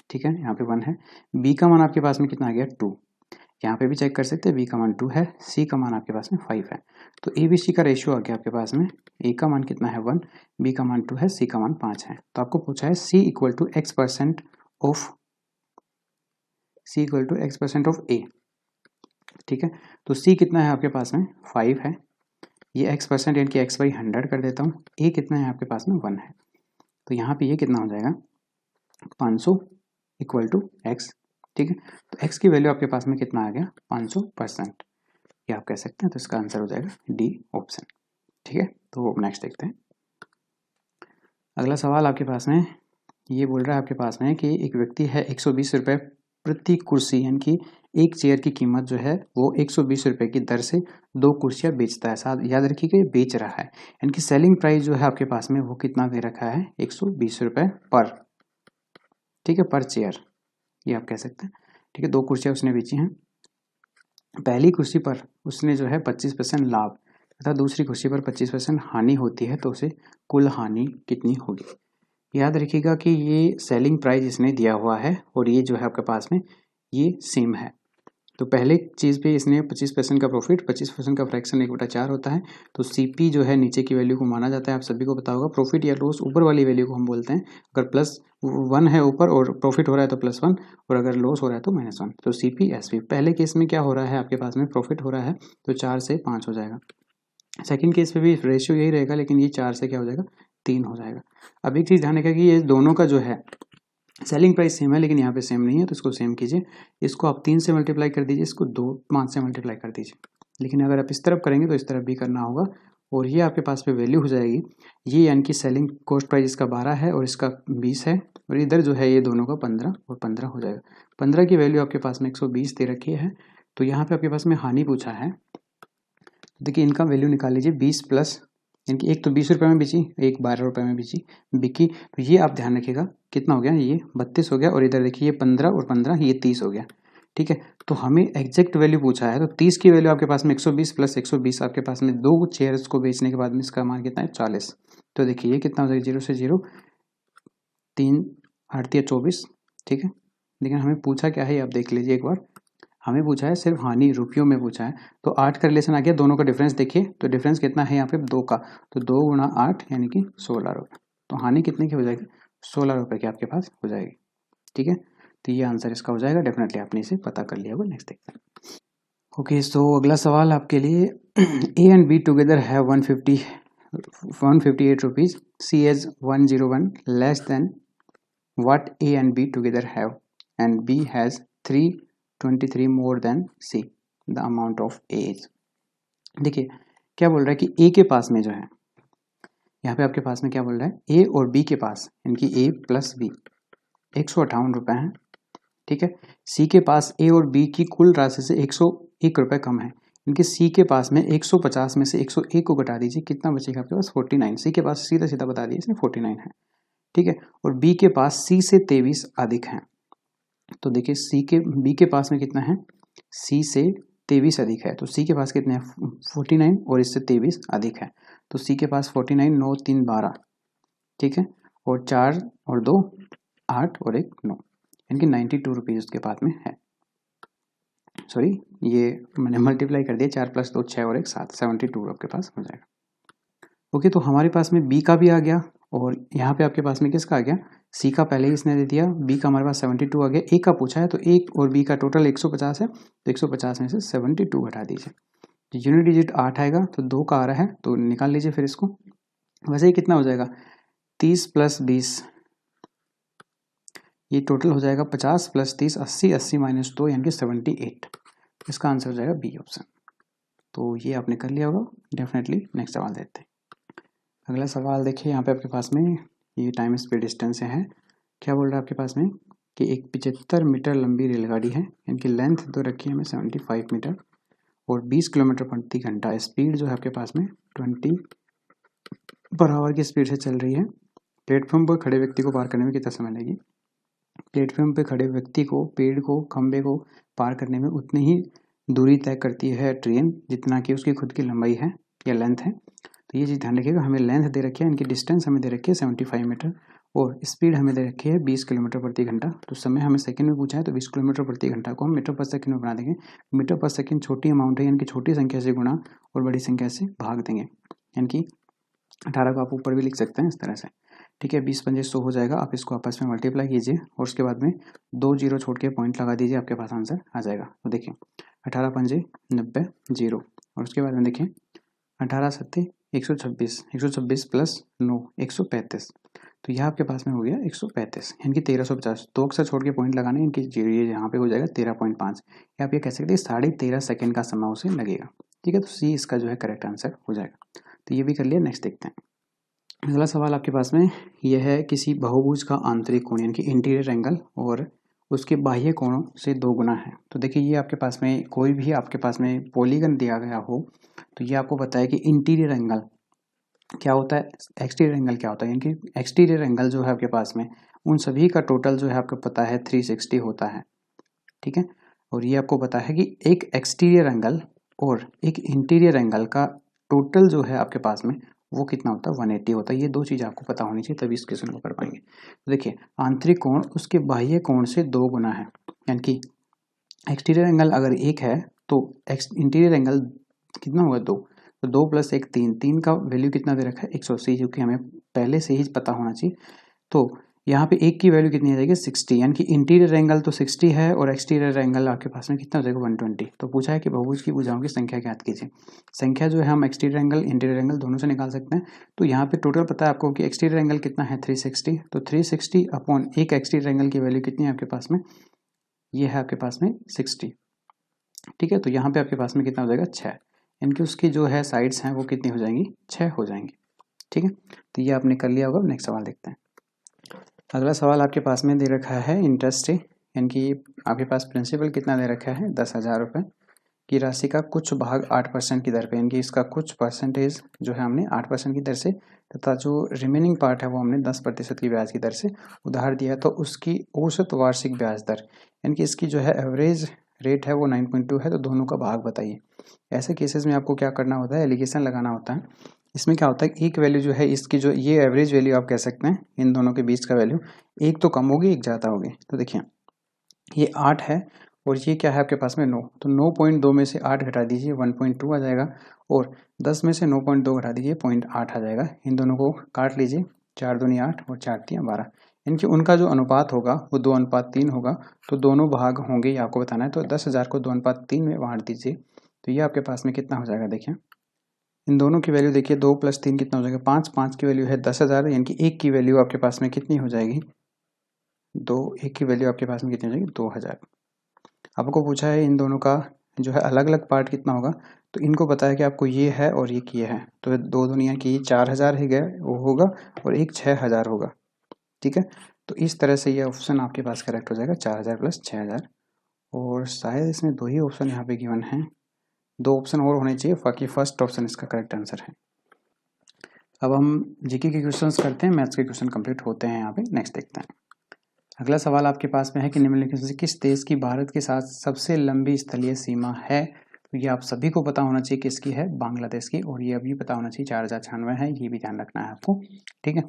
ठीक है, यहाँ पे 1 है। B का मान आपके पास में कितना आ गया, 2, यहाँ पे भी चेक कर सकते हैं, B का मान 2 है, C का मान आपके पास में 5 है। तो ABC का रेशियो आ गया आपके पास में, A का मान कितना है 1, B का मान 2 है, C का मान 5 है। तो आपको पूछा है C equal to X% of A, ठीक है। तो C कितना है आपके पास में, 5 है, ये X% यानी कि X/100 कर देता हूँ। A कितना है आपके पास में, 1 है, तो यहाँ पे ये कितना हो जाएगा, 500 इक्वल टू X, ठीक है। तो X की वैल्यू आपके पास में कितना आ गया, 500%, ये आप कह सकते हैं। तो इसका आंसर हो जाएगा D ऑप्शन, ठीक है। तो नेक्स्ट देखते हैं। अगला सवाल आपके पास में ये बोल रहा है आपके पास में कि एक व्यक्ति है 120 रुपये प्रति कुर्सी, यानी कि एक चेयर की कीमत जो है वो 120 रुपये की दर से 2 कुर्सियाँ बेचता है। साथ याद रखिए कि बेच रहा है, यानी कि सेलिंग प्राइस जो है आपके पास में वो कितना दे रखा है, 120 रुपये पर, ठीक है, पर चेयर, ये आप कह सकते हैं, ठीक है। 2 कुर्सियाँ उसने बेची हैं। पहली कुर्सी पर उसने जो है 25% लाभ तथा दूसरी कुर्सी पर 25% हानि होती है, तो उसे कुल हानि कितनी होगी। याद रखिएगा कि ये सेलिंग प्राइस इसने दिया हुआ है और ये जो है आपके पास में ये सेम है। तो पहले चीज़ पे इसने 25% का प्रॉफिट, 25% का फ्रैक्शन 1/4 होता है। तो CP जो है नीचे की वैल्यू को माना जाता है, आप सभी को पता होगा। प्रॉफिट या लॉस ऊपर वाली वैल्यू को हम बोलते हैं। अगर +1 है ऊपर और प्रॉफिट हो रहा है तो +1, और अगर लॉस हो रहा है तो -1। तो CP SP पहले केस में क्या हो रहा है आपके पास में, प्रॉफिट हो रहा है तो 4 से 5 हो जाएगा। सेकेंड केस पे भी रेशियो यही रहेगा, लेकिन ये 4 से क्या हो जाएगा, 3 हो जाएगा। अब एक चीज़ ध्यान रखिएगा कि ये दोनों का जो है सेलिंग प्राइस सेम है, लेकिन यहाँ पे सेम नहीं है, तो इसको सेम कीजिए। इसको आप 3 से मल्टीप्लाई कर दीजिए, इसको 5 से मल्टीप्लाई कर दीजिए। लेकिन अगर आप इस तरफ करेंगे तो इस तरफ भी करना होगा, और ये आपके पास पे वैल्यू हो जाएगी ये, यानी कि सेलिंग कॉस्ट प्राइस इसका 12 है और इसका 20 है, और इधर जो है ये दोनों का 15 और 15 हो जाएगा। 15 की वैल्यू आपके पास में 120 दे रखी है। तो यहाँ पे आपके पास में हानि पूछा है, देखिए इनका वैल्यू निकाल लीजिए, 20 प्लस, यानी कि एक तो 20 रुपये में बिची, एक 12 रुपये में बिकी। तो ये आप ध्यान रखिएगा कितना हो गया, ये 32 हो गया, और इधर देखिए ये 15 और 15 ये 30 हो गया, ठीक है। तो हमें एग्जैक्ट वैल्यू पूछा है, तो 30 की वैल्यू आपके पास में 120 प्लस 120, आपके पास में 2 चेयर्स को बेचने के बाद में इसका मान कितना है, 40। तो देखिए ये कितना हो जाएगा, 0 से 0, 3 8 या 24, ठीक है। लेकिन हमें पूछा क्या है, आप देख लीजिए एक बार, हमें पूछा है सिर्फ हानि रुपयों में पूछा है। तो 8 का रिलेशन आ गया, दोनों का डिफरेंस देखिए, तो डिफरेंस कितना है यहाँ पे, 2 का, तो 2 गुणा 8 यानी कि 16 रुपये। तो हानि कितने की हो जाएगी, 16 रुपये की आपके पास हो जाएगी, ठीक है। तो ये आंसर इसका हो जाएगा, डेफिनेटली आपने इसे पता कर लिया होगा। नेक्स्ट देखते हैं। ओके, सो अगला सवाल आपके लिए, A एंड B टुगेदर है 158 rupees, C as 101 less than what A and B together have, and B has 323 more than C, the amount of A is। देखिए क्या बोल रहा है कि A के पास में जो है, यहाँ पे आपके पास में क्या बोल रहा है, A और B के पास, इनकी A प्लस B 158 रुपये हैं, ठीक है। C के पास A और B की कुल राशि से 101 रुपये कम है। इनके C के पास में 150 में से 101 को घटा दीजिए, कितना बचेगा आपके पास, 49। C के पास सीधा सीधा बता दिए इसने, 49 है, ठीक है। और B के पास C से 23 अधिक हैं। तो देखिए B के पास में कितना है, C से 23 अधिक है, तो C के पास कितने हैं, 49, और इससे 23 अधिक है। तो C के पास 49, 9 3 12, ठीक है, और 4 और 2 8 और 1 9, यानी कि 92 रुपीज़ उसके पास में है। सॉरी, ये मैंने मल्टीप्लाई कर दिया, 4 + 2 6 और 1 7, 72 आपके पास हो जाएगा। ओके, तो हमारे पास में B का भी आ गया और यहाँ पे आपके पास में किसका आ गया, सी का पहले ही इसने दे दिया, बी का हमारे पास 72 आ गया, ए का पूछा है तो ए और बी का टोटल 150 है, तो 150 में से 72 घटा दीजिए, तो यूनिट डिजिट 8 आएगा, तो 2 का आ रहा है तो निकाल लीजिए फिर इसको। वैसे ही कितना हो जाएगा, 30 + 20, ये टोटल हो जाएगा 50 + 30, 80, 80 - 2 यानी कि 78। इसका आंसर हो जाएगा बी ऑप्शन। तो ये आपने कर लिया होगा डेफिनेटली। नेक्स्ट सवाल देखते हैं। अगला सवाल देखिए, यहाँ पे आपके पास में ये टाइम स्पीड डिस्टेंस है। क्या बोल रहा है आपके पास में कि एक 75 मीटर लंबी रेलगाड़ी है, इनकी लेंथ तो रखी है हमें 75 मीटर और 20 किलोमीटर प्रति घंटा, स्पीड जो है आपके पास में 20 पर आवर की स्पीड से चल रही है। प्लेटफॉर्म पर खड़े व्यक्ति को पार करने में कितना समय लगेगी। प्लेटफॉर्म पर खड़े व्यक्ति को पेड़ को खंबे को पार करने में उतनी ही दूरी तय करती है ट्रेन जितना कि उसकी खुद की लंबाई है या लेंथ है। तो ये चीज़ ध्यान रखिएगा, हमें लेंथ दे रखी है, इनकी डिस्टेंस हमें दे रखी है 75 मीटर और स्पीड हमें दे रखी है 20 किलोमीटर प्रति घंटा। तो समय हमें सेकंड में पूछा है, तो 20 किलोमीटर प्रति घंटा को हम मीटर पर सेकंड में बना देंगे। मीटर पर सेकंड छोटी अमाउंट है, यानी कि छोटी संख्या से गुणा और बड़ी संख्या से भाग देंगे, यानी कि 18 को आप ऊपर भी लिख सकते हैं इस तरह से। ठीक है, 20 × 5 = 100 हो जाएगा। आप इसको आपस में मल्टीप्लाई कीजिए और उसके बाद में 2 जीरो छोड़ के पॉइंट लगा दीजिए, आपके पास आंसर आ जाएगा। तो देखिए 18 × 5 = 90, जीरो, और उसके बाद में देखिए 18 × 7 = 126, 126 + 9 135। तो यह आपके पास में हो गया 135, यानी कि 1350। 2 अक्षर छोड़ के पॉइंट लगाना है, इनकी ये यहाँ पे हो जाएगा 13.5, या आप ये कह सकते हैं 13.5 सेकेंड का समय उसे लगेगा। ठीक है, तो सी इसका जो है करेक्ट आंसर हो जाएगा। तो ये भी कर लिया। नेक्स्ट देखते हैं। अगला सवाल आपके पास में यह है, किसी बहुभुज का आंतरिक कोण यानी कि इंटीरियर एंगल और उसके बाह्य कोणों से 2 गुना है। तो देखिए ये आपके पास में कोई भी आपके पास में पॉलीगन दिया गया हो तो ये आपको बताया कि इंटीरियर एंगल क्या होता है, एक्सटीरियर एंगल क्या होता है, यानी कि एक्सटीरियर एंगल जो है आपके पास में उन सभी का टोटल जो है आपको पता है 360 होता है। ठीक है, और ये आपको पता है कि एक एक्सटीरियर एंगल और एक इंटीरियर एंगल का टोटल जो है आपके पास में वो कितना होता है, 180 होता है। ये 2 चीज़ आपको पता होनी चाहिए, तभी इस क्वेश्चन को कर पाएंगे। तो देखिए आंतरिक कोण उसके बाह्य कोण से 2 गुना है, यानी कि एक्सटीरियर एंगल अगर 1 है तो इंटीरियर एंगल कितना होगा 2, तो 2 + 1 3, 3 का वैल्यू कितना दे रखा है 180, क्योंकि हमें पहले से ही पता होना चाहिए। तो यहाँ पे 1 की वैल्यू कितनी आ जाएगी 60, यानी कि इंटीरियर एंगल तो 60 है और एक्सटीरियर एंगल आपके पास में कितना हो जाएगा 120। तो पूछा है कि बहुभुज की भुजाओं की संख्या ज्ञात कीजिए। संख्या जो है हम एक्सटीरियर एंगल इंटीरियर एंगल दोनों से निकाल सकते हैं। तो यहाँ पे टोटल पता है आपको कि एक्सटीरियर एंगल कितना है 360, तो 360 अपॉन एक एक्सटीरियर एंगल की वैल्यू कितनी है आपके पास में, ये है आपके पास में 60। ठीक है, तो यहाँ पे आपके पास में कितना हो जाएगा 6, यानी कि उसकी जो है साइड्स हैं वो कितनी हो जाएंगी 6 हो जाएंगी। ठीक है, तो ये आपने कर लिया होगा। नेक्स्ट सवाल देखते हैं। अगला सवाल आपके पास में दे रखा है इंटरेस्ट, यानी कि आपके पास प्रिंसिपल कितना दे रखा है 10,000 रुपये की राशि का कुछ भाग 8% की दर पे, यानी कि इसका कुछ परसेंटेज जो है हमने 8% की दर से तथा जो रिमेनिंग पार्ट है वो हमने 10% की ब्याज की दर से उधार दिया, तो उसकी औसत वार्षिक ब्याज दर, यानी कि इसकी जो है एवरेज रेट है वो 9.2 है, तो दोनों का भाग बताइए। ऐसे केसेस में आपको क्या करना होता है, एलिगेशन लगाना होता है। इसमें क्या होता है, एक वैल्यू जो है इसकी जो ये एवरेज वैल्यू आप कह सकते हैं, इन दोनों के बीच का वैल्यू एक तो कम होगी एक ज़्यादा होगी। तो देखिए ये 8 है और ये क्या है आपके पास में 9, तो 9.2 में से 8 घटा दीजिए 1.2 आ जाएगा, और 10 में से 9.2 घटा दीजिए 0.8 आ जाएगा। इन दोनों को काट लीजिए, 4 दूनी 8 और 4 तियां 12, इनकी उनका जो अनुपात होगा वो 2:3 होगा, तो दोनों भाग होंगे ये आपको बताना है। तो 10,000 को 2:3 में बांट दीजिए, तो ये आपके पास में कितना हो जाएगा, देखिए इन दोनों की वैल्यू देखिए 2 + 3 कितना हो जाएगा 5, 5 की वैल्यू है 10,000, यानी कि एक की वैल्यू आपके पास में कितनी हो जाएगी 2, एक की वैल्यू आपके पास में कितनी हो जाएगी 2,000। आपको पूछा है इन दोनों का जो है अलग अलग पार्ट कितना होगा, तो इनको पता है कि आपको ये है और ये है, तो 2 दुनिया की 4,000 ही गए वो होगा और एक 6,000 होगा। ठीक है, तो इस तरह से ये ऑप्शन आपके पास करेक्ट हो जाएगा 4,000 + 6,000, और शायद इसमें 2 ही ऑप्शन यहाँ पे गिवन है, 2 ऑप्शन और होने चाहिए, बाकी फर्स्ट ऑप्शन इसका करेक्ट आंसर है। अब हम जीके के क्वेश्चंस करते हैं, मैथ्स के क्वेश्चन कंप्लीट होते हैं यहाँ पे। नेक्स्ट देखते हैं। अगला सवाल आपके पास में है कि निम्नलिखित में से किस देश की भारत के साथ सबसे लंबी स्थलीय सीमा है। तो ये आप सभी को पता होना चाहिए किसकी है, बांग्लादेश की, और ये अभी पता होना चाहिए 4,096 है, ये भी ध्यान रखना है आपको। ठीक है,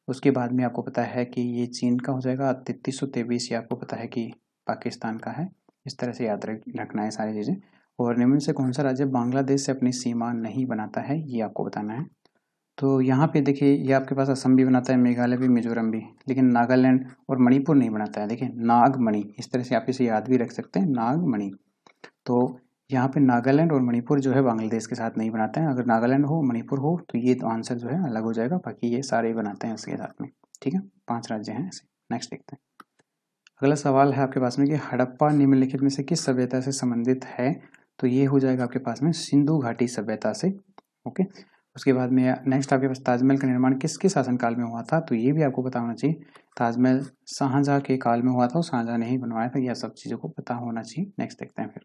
उसके बाद में आपको पता है कि ये चीन का हो जाएगा 3323, ये आपको पता है कि पाकिस्तान का है। इस तरह से याद रखना है सारी चीज़ें। और निम्न से कौन सा राज्य बांग्लादेश से अपनी सीमा नहीं बनाता है, ये आपको बताना है। तो यहाँ पे देखिए ये आपके पास असम भी बनाता है, मेघालय भी, मिजोरम भी, लेकिन नागालैंड और मणिपुर नहीं बनाता है। देखिए नागमणि, इस तरह से आप इसे याद भी रख सकते हैं, नागमणि। तो यहाँ पे नागालैंड और मणिपुर जो है बांग्लादेश के साथ नहीं बनाते हैं। अगर नागालैंड हो, मणिपुर हो तो ये तो आंसर जो है अलग हो जाएगा, बाकी ये सारे बनाते हैं इसके साथ में। ठीक है, 5 राज्य हैं ऐसे। नेक्स्ट देखते हैं। अगला सवाल है आपके पास में कि हड़प्पा निम्नलिखित में से किस सभ्यता से संबंधित है? तो ये हो जाएगा आपके पास में सिंधु घाटी सभ्यता से। ओके, उसके बाद में नेक्स्ट आपके पास ताजमहल का निर्माण किसके शासनकाल में हुआ था? तो ये भी आपको पता होना चाहिए। ताजमहल शाहजहां के काल में हुआ था, शाहजहां ने ही बनवाया था। यह सब चीज़ों को पता होना चाहिए। नेक्स्ट देखते हैं फिर।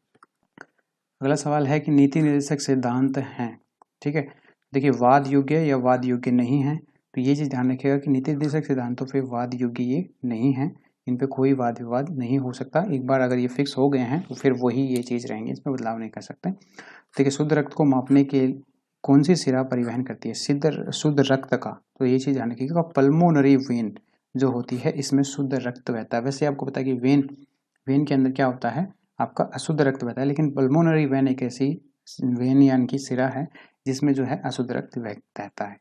अगला सवाल है कि नीति निर्देशक सिद्धांत हैं। ठीक है, देखिए वाद योग्य या वाद योग्य नहीं है। तो ये चीज़ ध्यान रखिएगा कि नीति निर्देशक सिद्धांतों पे वाद योग्य ये नहीं है, इन पे कोई वाद विवाद नहीं हो सकता। एक बार अगर ये फिक्स हो गए हैं तो फिर वही ये चीज़ रहेंगे, इसमें बदलाव नहीं कर सकते। देखिए शुद्ध रक्त को मापने के कौन सी सिरा परिवहन करती है? शुद्ध रक्त का, तो ये चीज़ ध्यान रखिएगा, पल्मोनरी वेन जो होती है इसमें शुद्ध रक्त बहता है। वैसे आपको पता है कि वेन के अंदर क्या होता है, आपका अशुद्ध रक्त बहता है, लेकिन पल्मोनरी वेन एक ऐसी वेन यानी कि सिरा है जिसमें जो है अशुद्ध रक्त बहता है।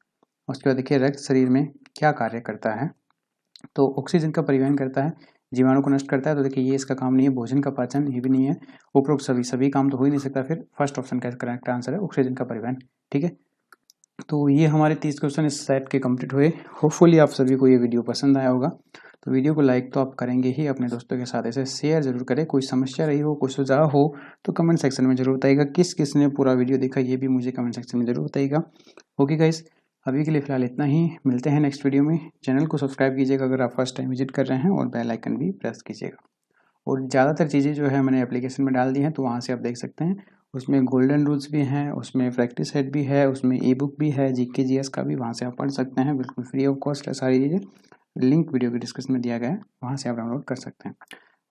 उसके बाद देखिए रक्त शरीर में क्या कार्य करता है? तो ऑक्सीजन का परिवहन करता है, जीवाणु को नष्ट करता है। तो देखिए ये इसका काम नहीं है, भोजन का पाचन ये भी नहीं है, उपरोक्त सभी काम तो हो ही नहीं सकता। फिर फर्स्ट ऑप्शन का करेक्ट आंसर है ऑक्सीजन का परिवहन। ठीक है, तो ये हमारे 30 क्वेश्चन इस सेट के कंप्लीट हुए। होपफुली आप सभी को ये वीडियो पसंद आया होगा। तो वीडियो को लाइक तो आप करेंगे ही, अपने दोस्तों के साथ ऐसे शेयर जरूर करें। कोई समस्या रही हो, कोई सुझाव हो तो कमेंट सेक्शन में जरूर बताइएगा। किस ने पूरा वीडियो देखा ये भी मुझे कमेंट सेक्शन में जरूर बताइएगा। ओके गाइस, अभी के लिए फिलहाल इतना ही, मिलते हैं नेक्स्ट वीडियो में। चैनल को सब्सक्राइब कीजिएगा अगर आप फर्स्ट टाइम विजिट कर रहे हैं, और बेल आइकन भी प्रेस कीजिएगा। और ज़्यादातर चीज़ें जो है मैंने एप्लीकेशन में डाल दी हैं, तो वहाँ से आप देख सकते हैं। उसमें गोल्डन रूल्स भी हैं, उसमें प्रैक्टिस सेट भी है, उसमें ई बुक भी है, जीके जीएस का भी, वहाँ से आप पढ़ सकते हैं। बिल्कुल फ्री ऑफ कॉस्ट है सारी चीज़ें। लिंक वीडियो के डिस्क्रिप्शन में दिया गया है, वहाँ से आप डाउनलोड कर सकते हैं।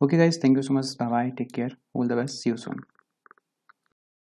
Okay guys, thank you so much, bye bye, take care, all the best, see you soon.